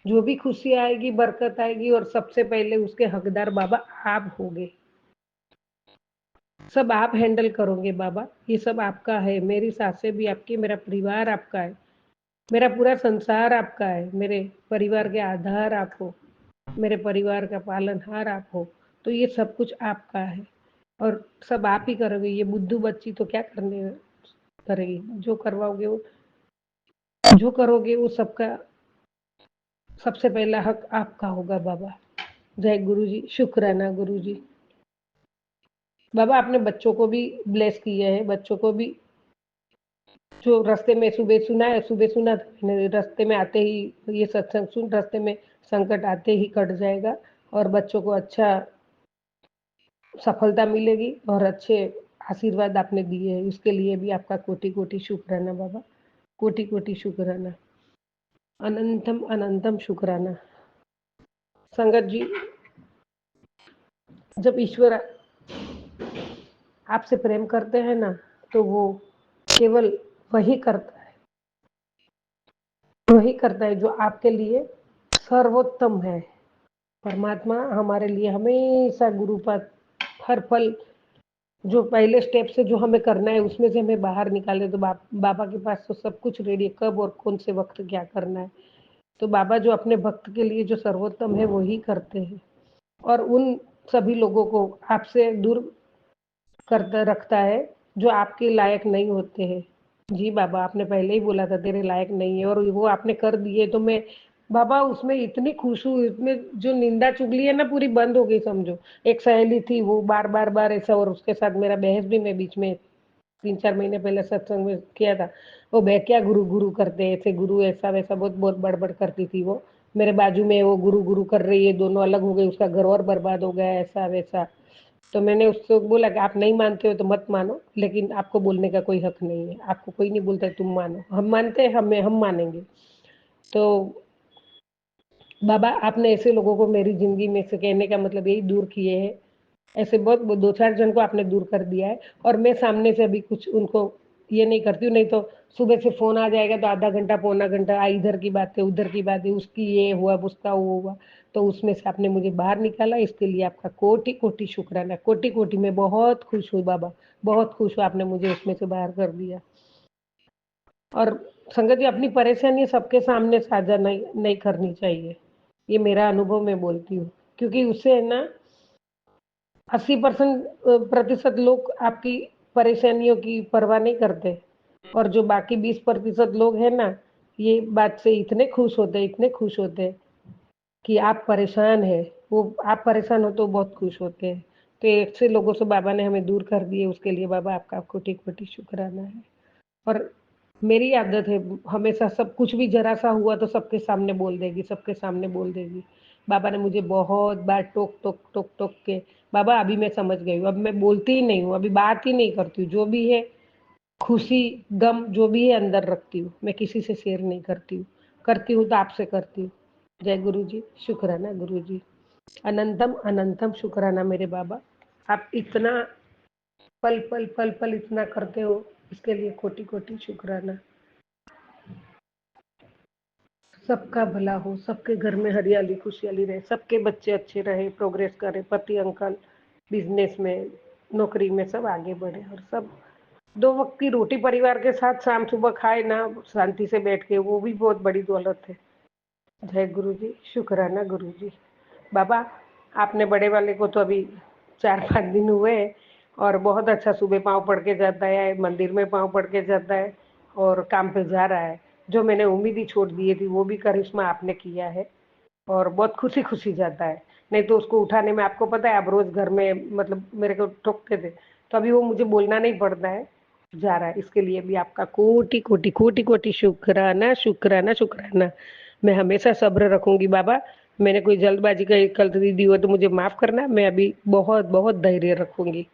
जो भी खुशी आएगी, बरकत आएगी, और सबसे पहले उसके हकदार बाबा आप होगे, सब आप हैंडल करोगे बाबा। ये सब आपका है, मेरी सासें भी आपकी, मेरा परिवार आपका है, मेरा पूरा संसार आपका है, मेरे परिवार के आधार आप हो, मेरे परिवार का पालनहार आप हो, तो ये सब कुछ आपका है। और सब आप ही करोगे। ये बुद्धू बच्ची तो क्या करने करेगी, जो करोगे वो सबका सबसे पहला हक आपका होगा बाबा। जय गुरु जी, शुक्राना गुरु जी। बाबा आपने बच्चों को भी ब्लेस किया है, बच्चों को भी जो रास्ते में सुबह सुना था मैंने, रास्ते में आते ही ये सत्संग सुन, रास्ते में संकट आते ही कट जाएगा और बच्चों को अच्छा सफलता मिलेगी और अच्छे आशीर्वाद आपने दिए हैं, उसके लिए भी आपका कोटि कोटि शुक्राना बाबा, कोटि कोटि शुक्राना, अनंतम अनंतम शुक्राना। संगत जी, जब ईश्वर आपसे प्रेम करते हैं ना, तो वो केवल वही करता है, वही करता है जो आपके लिए सर्वोत्तम है। परमात्मा हमारे लिए हमेशा गुरुपद हर पल जो पहले स्टेप से जो हमें करना है उसमें से हमें बाहर निकाले, तो बाबा के पास तो सब कुछ रेडी है, कब और कौन से वक्त क्या करना है। तो बाबा जो अपने भक्त के लिए जो सर्वोत्तम है वही करते हैं और उन सभी लोगों को आपसे दूर करता रखता है जो आपके लायक नहीं होते हैं। जी बाबा, आपने पहले ही बोला था तेरे लायक नहीं है और वो आपने कर दिए, तो मैं बाबा उसमें इतनी खुश हूँ, इसमें जो निंदा चुगली है ना पूरी बंद हो गई समझो। एक सहेली थी वो बार ऐसा, और उसके साथ मेरा बहस भी मैं बीच में 3-4 महीने पहले सत्संग में किया था। वो क्या गुरु गुरु करते ऐसे, गुरु ऐसा वैसा बहुत बहुत बड़बड़ करती थी वो। मेरे बाजू में वो गुरु गुरु कर रही है, दोनों अलग हो गए, उसका घर और बर्बाद हो गया ऐसा वैसा। तो मैंने उसको बोला कि आप नहीं मानते हो तो मत मानो, लेकिन आपको बोलने का कोई हक नहीं है, आपको कोई नहीं बोलता है तुम मानो, हम मानते हैं, हम मानेंगे। तो बाबा आपने ऐसे लोगों को मेरी जिंदगी में से, कहने का मतलब यही, दूर किए हैं। ऐसे बहुत 2-4 जन को आपने दूर कर दिया है और मैं सामने से अभी कुछ उनको ये नहीं करती हूँ, नहीं तो सुबह से फोन आ जाएगा तो आधा घंटा पौना घंटा इधर की बात है उधर की बात है, उसकी ये हुआ उसका वो हुआ। तो उसमें से आपने मुझे बाहर निकाला, इसके लिए आपका कोटि कोटि शुक्राना, कोटि कोटि। मैं बहुत खुश हूँ बाबा, बहुत खुश हूँ, आपने मुझे उसमें से बाहर कर दिया। और संगत जी, अपनी परेशानी सबके सामने साझा नहीं करनी चाहिए, ये मेरा अनुभव मैं बोलती हूँ, क्योंकि उससे है ना 80% लोग आपकी परेशानियों की परवाह नहीं करते और जो बाकी 20% लोग हैं ना, ये बात से इतने खुश होते हैं कि आप परेशान हैं, वो आप परेशान हो तो बहुत खुश होते हैं। तो ऐसे लोगों से बाबा ने हमें दूर कर दिए, उसके लिए बाबा आपका कोटि कोटि शुक्राना है। और मेरी आदत है हमेशा, सब कुछ भी जरा सा हुआ तो सबके सामने बोल देगी, सबके सामने बोल देगी। बाबा ने मुझे बहुत बार टोक टोक टोक टोक के, बाबा अभी मैं समझ गई हूँ, अब मैं बोलती ही नहीं हूँ, अभी बात ही नहीं करती हूँ, जो भी है खुशी गम जो भी है अंदर रखती हूँ, मैं किसी से शेयर नहीं करती हूँ, करती हूँ तो आपसे करती हूँ। जय गुरु जी, शुक्राना गुरु जी, अनंतम अनंतम शुक्राना मेरे बाबा। आप इतना पल पल पल पल इतना करते हो, इसके लिए कोटि कोटि शुक्राना। सबका भला हो, सबके घर में हरियाली खुशहाली रहे, सबके बच्चे अच्छे रहे, प्रोग्रेस करे, पति अंकल बिजनेस में नौकरी में सब आगे बढ़े और सब 2 वक्त की रोटी परिवार के साथ शाम सुबह खाए ना, शांति से बैठ के, वो भी बहुत बड़ी दौलत है। जय गुरु जी, शुक्राना गुरु जी। बाबा आपने बड़े वाले को तो अभी 4-5 दिन हुए हैं और बहुत अच्छा सुबह पाँव पड़ के जाता है, मंदिर में पाँव पड़ के जाता है और काम पे जा रहा है। जो मैंने उम्मीद ही छोड़ दी थी वो भी करिश्मा आपने किया है और बहुत खुशी खुशी जाता है। नहीं तो उसको उठाने में, आपको पता है आप रोज घर में मतलब मेरे को ठोकते थे, तो अभी वो मुझे बोलना नहीं पड़ता है, जा रहा है। इसके लिए भी आपका कोटि कोटि कोटि कोटि शुक्राना शुक्राना शुक्राना। मैं हमेशा सब्र रखूंगी बाबा, मैंने कोई जल्दबाजी का गलती दी हो तो मुझे माफ करना, मैं अभी बहुत बहुत धैर्य रखूंगी।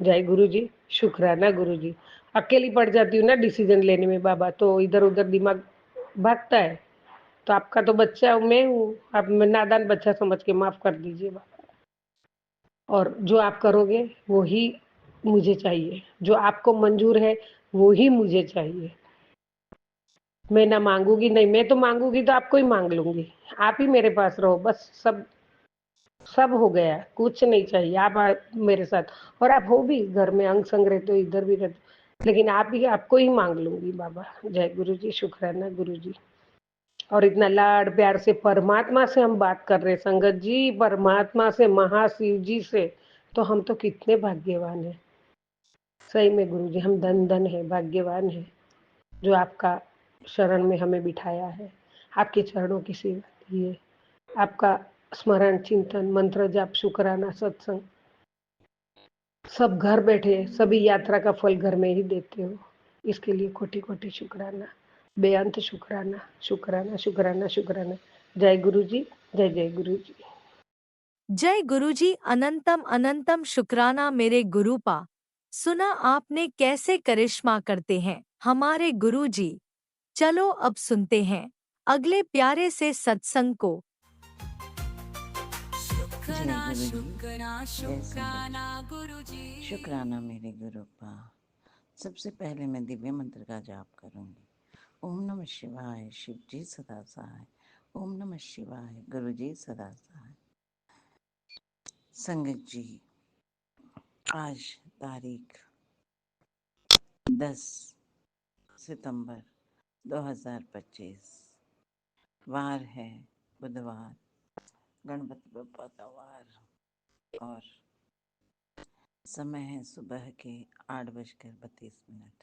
जय गुरु जी, शुक्राना गुरु जी। अकेली पड़ जाती हूँ ना डिसीजन लेने में बाबा, तो इधर उधर दिमाग भागता है, तो आपका तो बच्चा मैं हूँ, आप नादान बच्चा समझ के माफ कर दीजिए बाबा। और जो आप करोगे वो ही मुझे चाहिए, जो आपको मंजूर है वो ही मुझे चाहिए। मैं ना मांगूंगी, नहीं मैं तो मांगूंगी तो आपको ही मांग लूंगी, आप ही मेरे पास रहो बस, सब सब हो गया, कुछ नहीं चाहिए। आप मेरे साथ, और आप हो भी घर में अंग संग रहते हो, इधर भी रहते हो, लेकिन आप ही, आपको ही मांग लूंगी बाबा। जय गुरु जी, शुक्राना गुरु जी। और इतना लाड प्यार से परमात्मा से हम बात कर रहे हैं संगत जी, परमात्मा से, महाशिव जी से, तो हम तो कितने भाग्यवान हैं। सही में गुरुजी हम धन है, भाग्यवान है जो आपका शरण में हमें बिठाया है। आपके चरणों की सेवा की है। आपका स्मरण, चिंतन, मंत्र जाप, शुक्राना, सत्संग सब घर बैठे सभी यात्रा का फल घर में ही देते हो। इसके लिए कोटि-कोटि शुक्राना, बेअंत शुक्राना, शुक्राना, शुक्राना, शुक्राना। जय गुरुजी, जय जय गुरुजी। जय गुरुजी अनंतम अनंतम शुक्राना मेरे गुरुपा। सुना आपने कैसे करिश्मा करते हैं हमारे गुरुजी। चलो अब सुनते हैं अगले प्यारे से सत्संग को। शुक्राना जय गुरु जी, शुक्राना जय शुक्राना संगत गुरु जी। जी। शुक्राना मेरे गुरु पा। सबसे पहले मैं दिव्य मंत्र का जाप करूंगी। ओम नमः शिवाय, शिव जी सदा सहाय। ओम नमः शिवाय, गुरु जी सदा सहाय। संगत जी, आज तारीख 10 सितंबर 2025, वार है बुधवार, गणपति बप्पा का वार, और समय है सुबह के 8:32।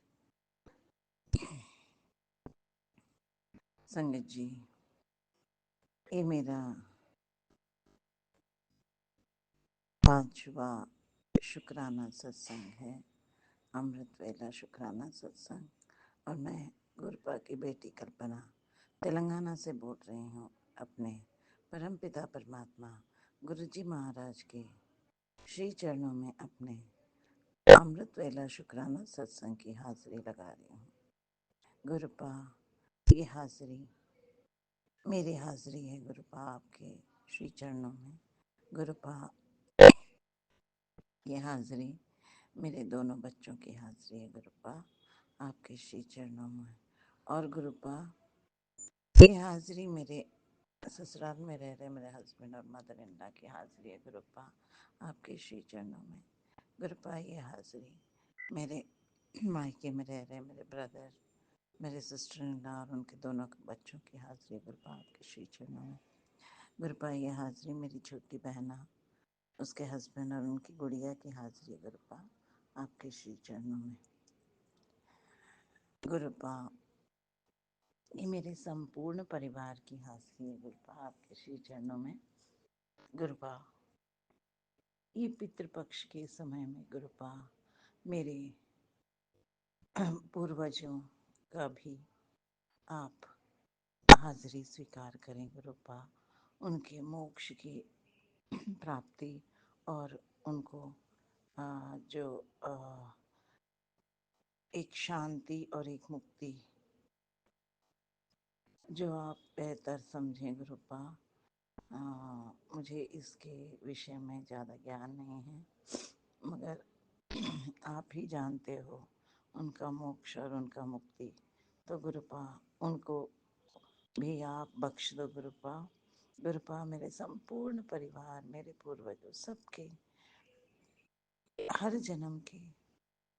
संगत जी, ये मेरा 5वां शुक्राना सत्संग है, अमृत वेला शुक्राना सत्संग। और मैं गुरुपा की बेटी कल्पना तेलंगाना से बोल रही हूँ, अपने परमपिता परमात्मा गुरुजी महाराज के श्री चरणों में अपने अमृत वेला शुक्राना सत्संग की हाजिरी लगा रही हूँ। गुरुपा, ये हाजिरी मेरी हाजिरी है गुरुपा आपके श्री चरणों में। गुरुपा, ये हाजिरी मेरे दोनों बच्चों की हाजिरी है गुरुपा आपके श्री चरणों में। और गुरुपा, ये हाजिरी मेरे ससुराल में रह रहे मेरे हस्बैंड और मदर इन लॉ की हाजिरी है गुरुपा आपके श्री चरणों में। गुरुपा, ये हाजिरी मेरे मायके में रह रहे मेरे ब्रदर, मेरे सिस्टर इन लॉ और उनके दोनों बच्चों की हाजिरी है गुरुपा आपके श्री चरणों में। गुरुपा, ये हाजिरी मेरी छोटी बहना, उसके हस्बैंड और उनकी गुड़िया की हाजिरी गुरुपा आपके श्री चरणों में। गुरुपा, ये मेरे संपूर्ण परिवार की हाजिरी है गुरुपा आपके श्री चरणों में। गुरुपा, ये पितृपक्ष के समय में गुरुपा मेरे पूर्वजों का भी आप हाजिरी स्वीकार करें गुरुपा, उनके मोक्ष की प्राप्ति और उनको जो एक शांति और एक मुक्ति जो आप बेहतर समझें गुरुपा। मुझे इसके विषय में ज़्यादा ज्ञान नहीं है, मगर आप ही जानते हो उनका मोक्ष और उनका मुक्ति, तो गुरुपा उनको भी आप बख्श दो गुरुपा। गुरुपा, मेरे संपूर्ण परिवार, मेरे पूर्वजों सबके हर जन्म के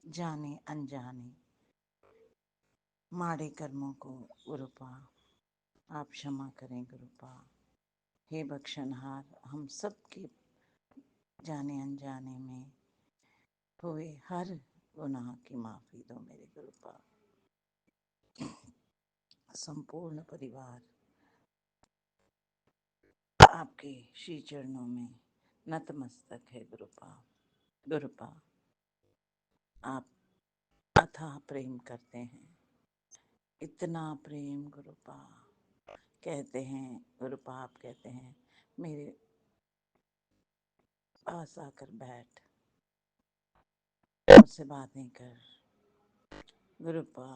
जाने अनजाने माड़े कर्मों को गुरुपा आप क्षमा करें गुरुपा। हे बख्शनहार, हम सबके जाने अनजाने में हुए हर गुनाह की माफ़ी दो मेरे गुरुपा। संपूर्ण परिवार आपके श्री चरणों में नतमस्तक है गुरुपा। गुरुपा, आप अथाह प्रेम करते हैं, इतना प्रेम गुरुपा। कहते हैं गुरुपा, आप कहते हैं मेरे पास आकर बैठ, मुझसे बातें कर। गुरुपा,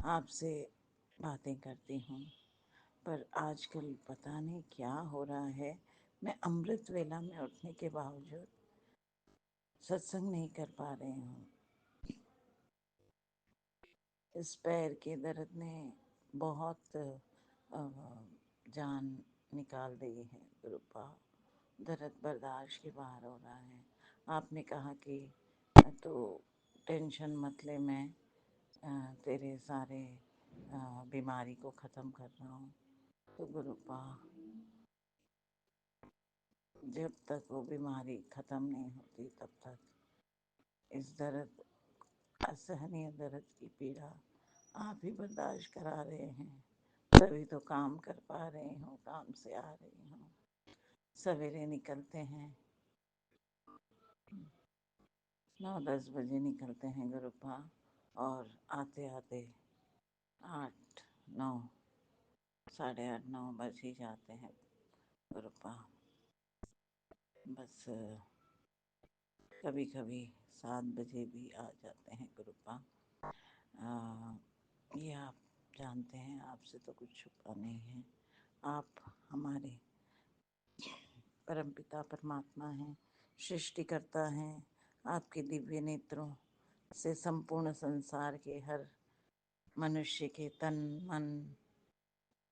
आपसे बातें करती हूँ, पर आजकल पता नहीं क्या हो रहा है, मैं अमृत वेला में उठने के बावजूद सत्संग नहीं कर पा रही हूँ। इस पैर के दर्द ने बहुत जान निकाल दी है गुरुपा। दर्द बर्दाश्त के बाहर हो रहा है। आपने कहा कि तो टेंशन मत ले, मैं तेरे सारे बीमारी को ख़त्म कर रहा हूँ। तो गुरुपा, जब तक वो बीमारी ख़त्म नहीं होती तब तक इस दर्द, असहनीय दर्द की पीड़ा आप ही बर्दाश्त करा रहे हैं। तभी तो काम कर पा रही हूँ, काम से आ रही हूँ। सवेरे निकलते हैं, 9-10 बजे निकलते हैं गुरुपा, और आते आते 8-9, 8:30-9 बज ही जाते हैं गुरुपा। बस कभी कभी 7 बजे भी आ जाते हैं गुरुपा। ये आप जानते हैं, आपसे तो कुछ छुपा नहीं है। आप हमारे परमपिता परमात्मा हैं, सृष्टिकर्ता हैं। आपके दिव्य नेत्रों से संपूर्ण संसार के हर मनुष्य के तन मन,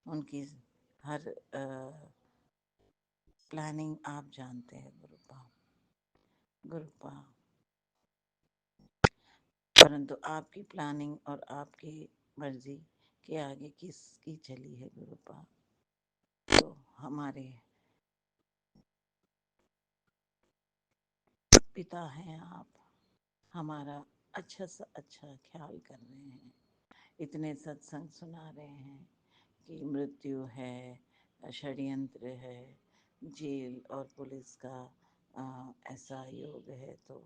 उनकी हर प्लानिंग आप जानते हैं गुरुपा। गुरुपा, परंतु आपकी प्लानिंग और आपकी मर्जी के आगे किसकी चली है गुरुपा? तो हमारे पिता हैं आप, हमारा अच्छा सा अच्छा ख्याल कर रहे हैं। इतने सत्संग सुना रहे हैं कि मृत्यु है, षड्यंत्र है, जेल और पुलिस का ऐसा योग है। तो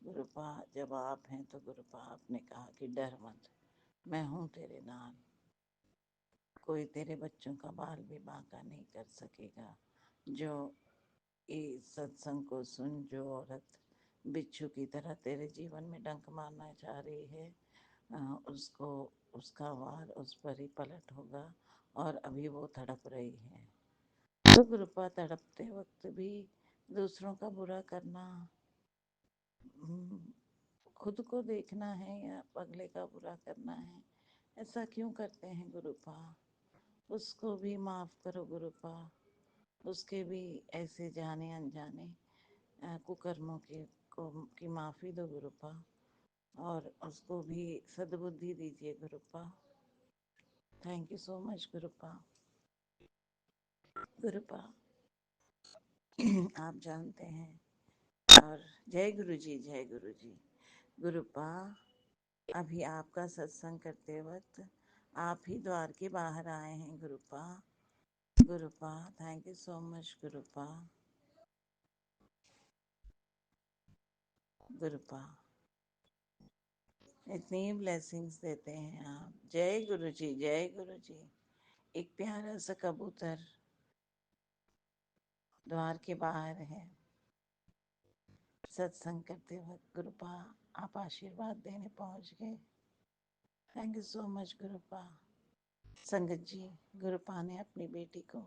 गुरुपा, जब आप हैं तो गुरुपा आपने कहा कि डर मत, मैं हूँ तेरे नाल, कोई तेरे बच्चों का बाल भी बांका नहीं कर सकेगा। जो इस सत्संग को सुन, जो औरत बिच्छू की तरह तेरे जीवन में डंक मारना चाह रही है, उसको उसका वार उस पर ही पलट होगा, और अभी वो तड़प रही है। तो कृपा, तड़पते वक्त भी दूसरों का बुरा करना, खुद को देखना है या अगले का बुरा करना है, ऐसा क्यों करते हैं गुरुपा? उसको भी माफ़ करो गुरुपा, उसके भी ऐसे जाने अनजाने कुकर्मों की माफ़ी दो गुरुपा, और उसको भी सद्बुद्धि दीजिए गुरुपा। Thank you so much गुरुपा। गुरुपा, आप जानते हैं, और जय गुरु जी, जय गुरु जी। गुरुपा, अभी आपका सत्संग करते वक्त आप ही द्वार के बाहर आए हैं गुरुपा। गुरुपा, थैंक यू सो मच गुरुपा। गुरुपा, इतनी ब्लेसिंग्स देते हैं आप। जय गुरु जी, जय गुरु जी। एक प्यारा सा कबूतर द्वार के बाहर है सत्संग करते वक्त। गुरुपा, आप आशीर्वाद देने पहुंच गए। Thank you so much गुरुपा। संगत जी, गुरुपा ने अपनी बेटी को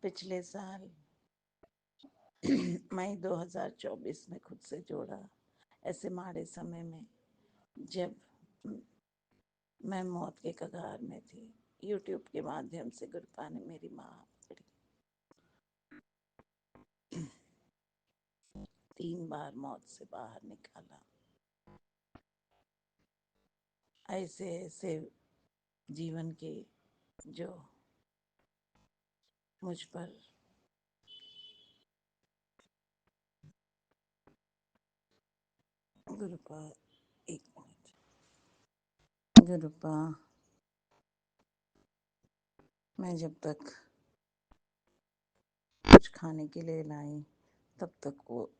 पिछले साल मई 2024 में खुद से जोड़ा, ऐसे माड़े समय में जब मैं मौत के कगार में थी। यूट्यूब के माध्यम से गुरुपा ने मेरी माँ पकड़ी, 3 बार मौत से बाहर निकाला। ऐसे ऐसे जीवन के जो मुझ पर गुरुपा, एक मिनट गुरुपा, मैं जब तक कुछ खाने के लिए लाई तब तक वो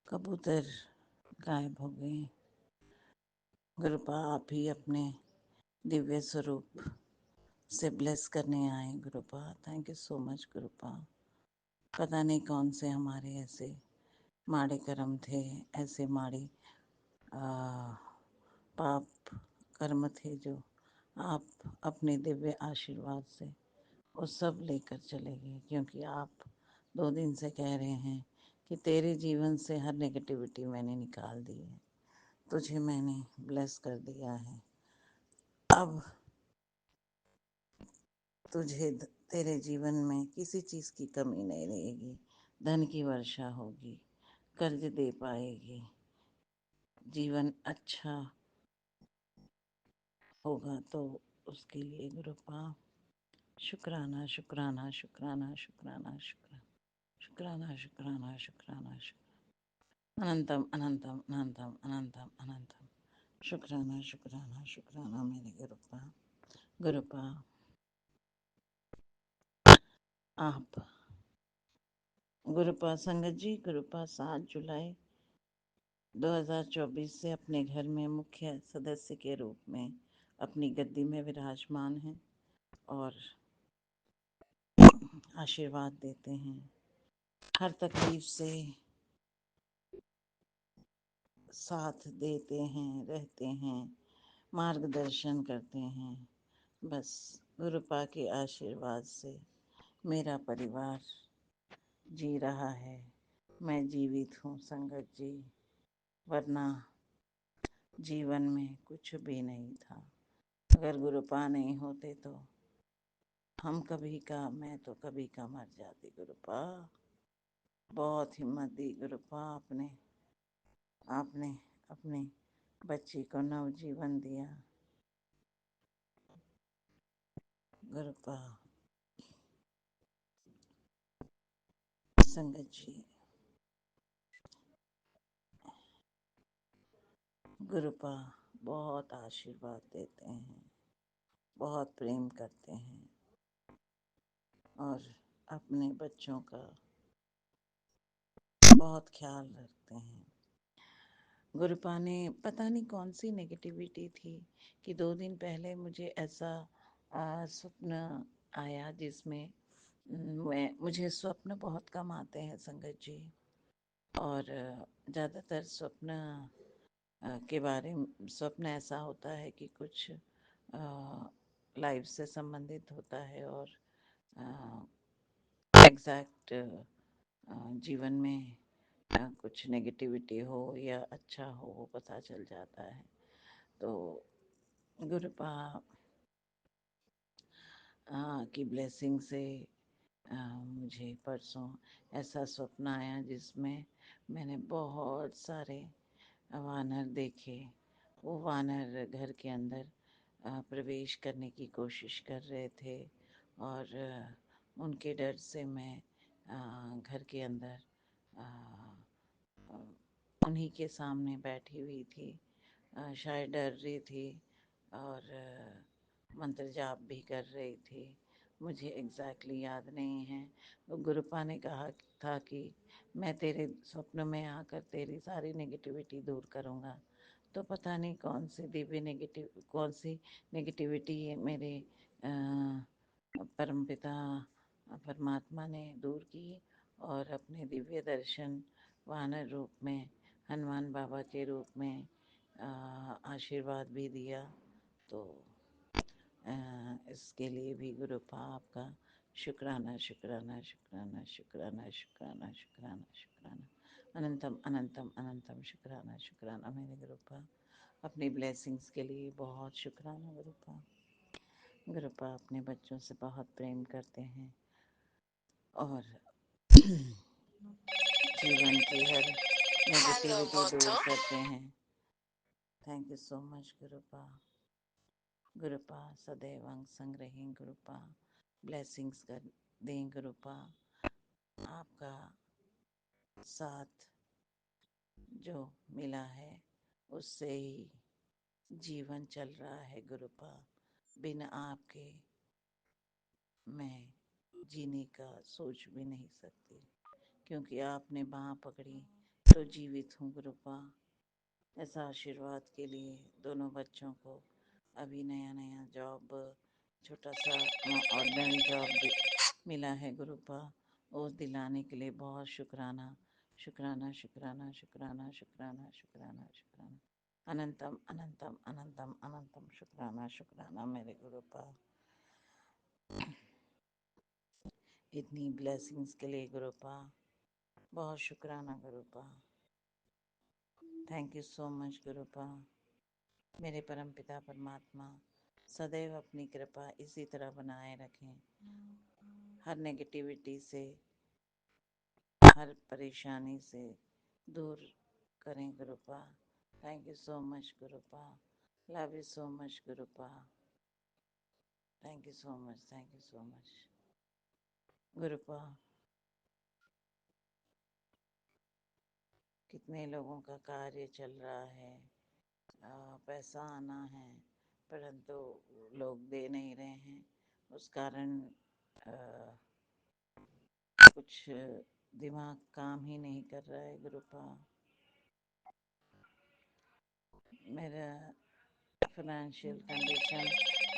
कबूतर गायब हो गए। गुरुपा, आप ही अपने दिव्य स्वरूप से ब्लेस करने आए गुरुपा। Thank you so much गुरुपा। पता नहीं कौन से हमारे ऐसे माड़े कर्म थे, ऐसे माड़ी पाप कर्म थे, जो आप अपने दिव्य आशीर्वाद से वो सब लेकर चले गए। क्योंकि आप 2 दिन से कह रहे हैं कि तेरे जीवन से हर नेगेटिविटी मैंने निकाल दी है, तुझे मैंने ब्लेस कर दिया है। अब तुझे तेरे जीवन में किसी चीज़ की कमी नहीं रहेगी, धन की वर्षा होगी, कर्ज दे पाएगी, जीवन अच्छा होगा। तो उसके लिए गुरुपा शुक्राना शुक्राना शुक्राना शुक्राना शुक्राना शुक्राना शुक्राना शुक्राना शुक्राना अनंतम अनंतम अनंतम अनंतम अनंतम शुक्राना शुक्राना शुक्राना मेरे गुरुपा गुरुपा आप गुरुपा संगत जी गुरुपा 7 जुलाई 2024 से अपने घर में मुख्य सदस्य के रूप में अपनी गद्दी में विराजमान हैं और आशीर्वाद देते हैं। हर तकलीफ से साथ देते हैं, रहते हैं, मार्गदर्शन करते हैं। बस गुरुपा के आशीर्वाद से मेरा परिवार जी रहा है, मैं जीवित हूँ संगत जी, वरना जीवन में कुछ भी नहीं था। अगर गुरुपा नहीं होते तो हम कभी का, मैं तो कभी का मर जाती। गुरुपा बहुत हिम्मत दी गुरुपा आपने, आपने अपनी बच्ची को नवजीवन दिया। गुरुपा संगत जी गुरुपा बहुत आशीर्वाद देते हैं, बहुत प्रेम करते हैं और अपने बच्चों का बहुत ख्याल रखते हैं। गुरुपा ने पता नहीं कौन सी नेगेटिविटी थी कि 2 दिन पहले मुझे ऐसा स्वप्न आया जिसमें मुझे स्वप्न बहुत कम आते हैं संगत जी, और ज़्यादातर स्वप्न के बारे में स्वप्न ऐसा होता है कि कुछ लाइफ से संबंधित होता है और एग्जैक्ट जीवन में कुछ नेगेटिविटी हो या अच्छा हो वो पता चल जाता है। तो गुरुपा की ब्लेसिंग से मुझे परसों ऐसा स्वप्न आया जिसमें मैंने बहुत सारे वानर देखे। वो वानर घर के अंदर प्रवेश करने की कोशिश कर रहे थे और उनके डर से मैं घर के अंदर उन्हीं के सामने बैठी हुई थी, शायद डर रही थी और मंत्र जाप भी कर रही थी। मुझे एग्जैक्टली याद नहीं है। तो गुरुपा ने कहा था कि मैं तेरे स्वप्न में आकर तेरी सारी नेगेटिविटी दूर करूँगा। तो पता नहीं कौन सी नेगेटिविटी मेरे परमपिता परमात्मा ने दूर की और अपने दिव्य दर्शन वानर रूप में, हनुमान बाबा के रूप में आशीर्वाद भी दिया। तो इसके लिए भी गुरुपा आपका शुक्राना शुक्राना शुक्राना शुक्राना शुक्राना शुक्राना शुक्राना अनंतम अनंतम अनंतम शुक्राना शुक्राना मेरे गुरुपा। अपनी ब्लेसिंग्स के लिए बहुत शुक्राना गुरुपा। गुरुपा अपने बच्चों से बहुत प्रेम करते हैं और जीवन की हर नेगेटिविटी दूर करते हैं। Thank you so much गुरुपा। गुरुपा सदैव अंग संग रहें गुरुपा, ब्लेसिंग्स कर दें गुरुपा। आपका साथ जो मिला है उससे ही जीवन चल रहा है गुरुपा। बिना आपके मैं जीने का सोच भी नहीं सकती, क्योंकि आपने बाँह पकड़ी तो जीवित हूँ गुरुपा। ऐसा आशीर्वाद के लिए दोनों बच्चों को अभी नया नया जॉब, छोटा सा ऑर्डिनरी जॉब मिला है गुरुपा। उस दिलाने के लिए बहुत शुक्राना शुक्राना शुक्राना शुक्राना शुक्राना शुक्राना शुक्राना अनंतम अनंतम अनंतम अनंतम शुक्राना शुक्राना मेरे गुरुपा। इतनी ब्लेसिंग्स के लिए गुरुपा बहुत शुक्राना गुरुपा। Thank you so much गुरुपा। मेरे परमपिता परमात्मा सदैव अपनी कृपा इसी तरह बनाए रखें, हर नेगेटिविटी से, हर परेशानी से दूर करें Gurupa. Thank you so much Gurupa. Love you so much Gurupa. Thank you so much, thank you so much Gurupa. कितने लोगों का कार्य चल रहा है, पैसा आना है, परंतु लोग दे नहीं रहे हैं। उस कारण कुछ दिमाग काम ही नहीं कर रहा है गुरुपा। मेरा फाइनेंशियल कंडीशन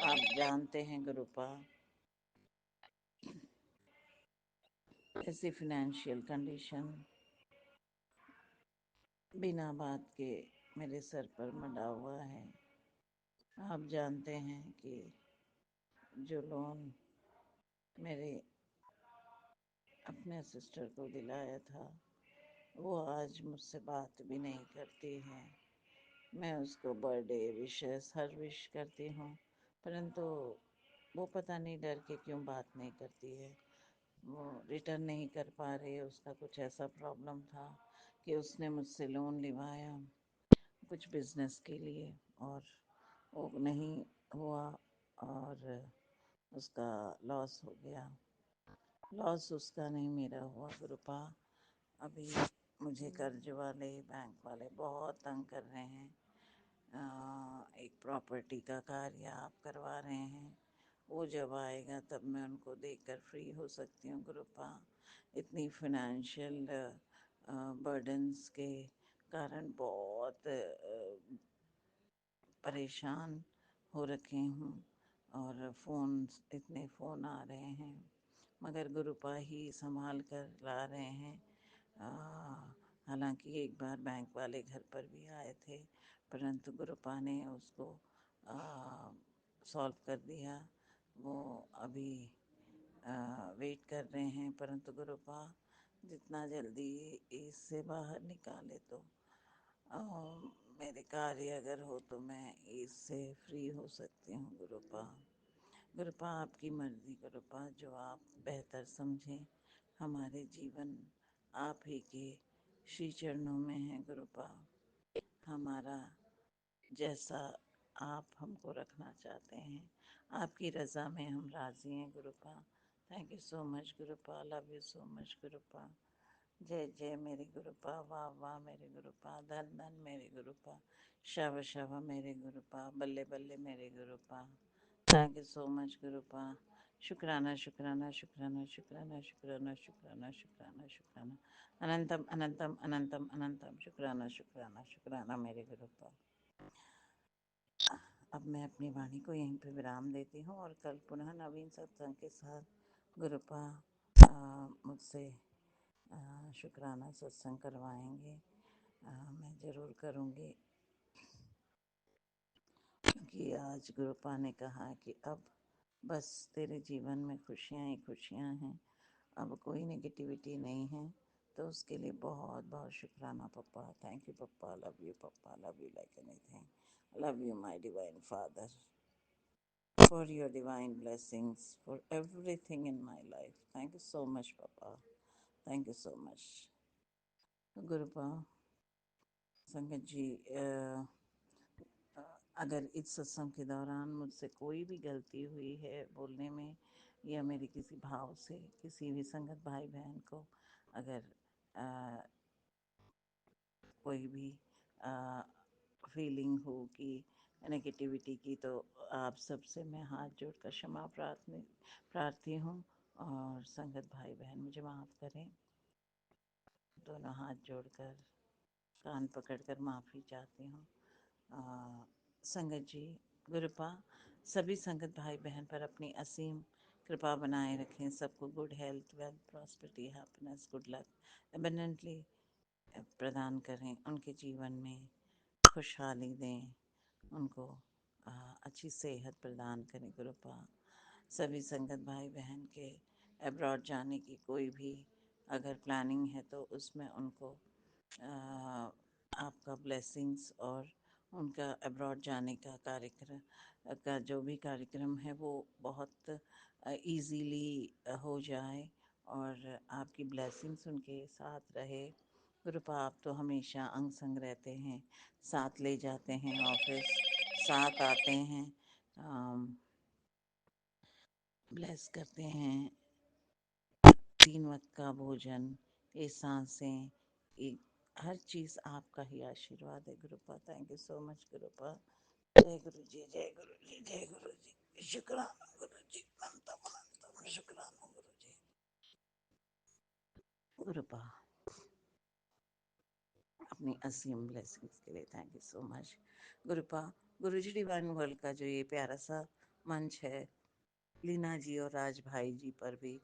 आप जानते हैं गुरुपा। ऐसी फाइनेंशियल कंडीशन बिना बात के मेरे सर पर मंडा हुआ है। आप जानते हैं कि जो लोन मेरे अपने सिस्टर को दिलाया था, वो आज मुझसे बात भी नहीं करती है। मैं उसको बर्थडे विशेस हर विश करती हूँ, परंतु वो पता नहीं डर के क्यों बात नहीं करती है। वो रिटर्न नहीं कर पा रही है। उसका कुछ ऐसा प्रॉब्लम था कि उसने मुझसे लोन लिवाया कुछ बिजनेस के लिए, और वो नहीं हुआ और उसका लॉस हो गया। लॉस उसका नहीं मेरा हुआ गुरुपा। अभी मुझे कर्ज वाले बैंक वाले बहुत तंग कर रहे हैं। एक प्रॉपर्टी का कार्य आप करवा रहे हैं, वो जब आएगा तब मैं उनको देखकर फ्री हो सकती हूँ गुरुपा। इतनी फाइनेंशियल बर्डन्स के कारण बहुत परेशान हो रखे हूँ, और इतने फ़ोन आ रहे हैं, मगर गुरुपा ही संभाल कर ला रहे हैं। हालांकि एक बार बैंक वाले घर पर भी आए थे, परंतु गुरुपा ने उसको सॉल्व कर दिया। वो अभी वेट कर रहे हैं, परंतु गुरुपा जितना जल्दी इससे बाहर निकाले तो मेरे कार्य अगर हो तो मैं इससे फ्री हो सकती हूँ गुरुपा। गुरुपा आपकी मर्जी गुरुपा, जो आप बेहतर समझें। हमारे जीवन आप ही के श्री चरणों में है गुरुपा। हमारा जैसा आप हमको रखना चाहते हैं, आपकी रज़ा में हम राज़ी हैं Gurupa. Thank you so much Gurupa, love you so much Gurupa. जय जय मेरे गुरुपा, वाह वाह मेरे गुरुपा, धन धन मेरे गुरुपा, शव शव मेरे गुरुपा, बल्ले बल्ले मेरे गुरुपा। Thank you so much गुरुपा। शुक्राना शुक्राना शुक्राना शुक्राना शुक्राना शुक्राना शुक्राना शुक्राना, अनंतम अनंतम अनंतम अनंतम शुक्राना शुक्राना शुक्राना मेरे गुरुपा। अब मैं अपनी वाणी को यहीं पे विराम देती हूँ, और कल पुनः नवीन सत्संग के साथ गुरुपा मुझसे शुक्राना सत्संग करवाएंगे। मैं ज़रूर करूँगी, क्योंकि आज गुरुपा ने कहा कि अब बस तेरे जीवन में खुशियाँ ही खुशियाँ हैं, अब कोई नेगेटिविटी नहीं है। तो उसके लिए बहुत बहुत शुक्राना पप्पा। Thank you papa, love you papa, love you like anything. Love you my divine father, for your divine blessings, for everything in my life. Thank you so much papa, thank you so much गुरुपा। संगत जी, अगर इस सत्संग के दौरान मुझसे कोई भी गलती हुई है बोलने में, या मेरे किसी भाव से किसी भी संगत भाई बहन को अगर कोई भी फीलिंग हो कि नेगेटिविटी की, तो आप सबसे मैं हाथ जोड़कर क्षमा प्रार्थी हूँ, और संगत भाई बहन मुझे माफ़ करें। दोनों हाथ जोड़कर कान पकड़कर माफ़ी चाहती हूँ। संगत जी, गुरुपा सभी संगत भाई बहन पर अपनी असीम कृपा बनाए रखें। सबको good health, wealth, prosperity, happiness, good luck abundantly प्रदान करें। उनके जीवन में खुशहाली दें, उनको अच्छी सेहत प्रदान करें गुरुपा। सभी संगत भाई बहन के अब्रॉड जाने की कोई भी अगर प्लानिंग है, तो उसमें उनको आपका ब्लेसिंग्स, और उनका अब्रॉड जाने का कार्यक्रम का जो भी कार्यक्रम है वो बहुत इजीली हो जाए, और आपकी ब्लेसिंग्स उनके साथ रहे गुरुपा। आप तो हमेशा अंग संग रहते हैं, साथ ले जाते हैं ऑफिस, साथ आते हैं, ब्लेस करते हैं 3 वक्त का भोजन, ये सांसें, ये हर चीज़ आपका ही आशीर्वाद है गुरुपा। Thank you so much Gurupa. जय गुरु जी, जय गुरु जी, जय गुरु जी। शुक्राना गुरु जी, अनंतम अनंतम शुक्राना गुरु जी। गुरुपा अपनी असीम ब्लेसिंग्स के लिए thank you so much गुरुपा। Guru ji divine world का जो ये प्यारा सा मंच है, लीना जी और राज भाई जी पर भी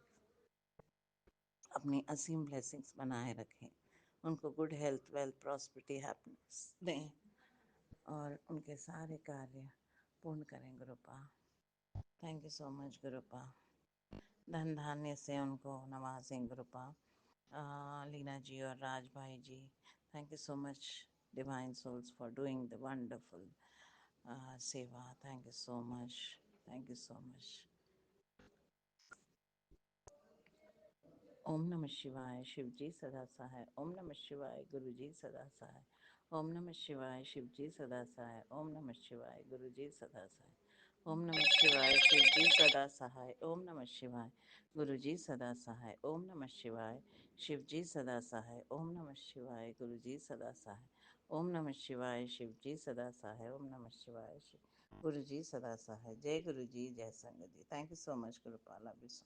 अपनी असीम ब्लेसिंग्स बनाए रखें, उनको good health, wealth, prosperity, happiness दें और उनके सारे कार्य पूर्ण करें Gurupa. Thank you so much गुरुपा। धन धान्य से उनको नवाजें गुरुपा। लीना जी और राज भाई ji, thank you so much divine souls for doing the wonderful seva. Thank you so much, thank you so much. ओम नमः शिवाय, शिव जी सदा सहाय। ओम नमः शिवाय, गुरु जी सदा सहाय। ओम नमः शिवाय, शिव जी सदा सहाय। ओम नमः शिवाय, गुरु जी सदा सहाय। ओम नमः शिवाय, शिव जी सदा सहाय। ओम नमः शिवाय, गुरु जी सदा सहाय। ओम नमः शिवाय, शिव जी सदा सहाय। ओम नमः शिवाय, गुरु जी सदा सहाय। ओम नमः शिवाय, शिव जी सदा सहाय। ओम नमः शिवाय, गुरु जी सदा सहाय। जय गुरु जी, जय संगत जी। Thank you so much Gurupal. Love you so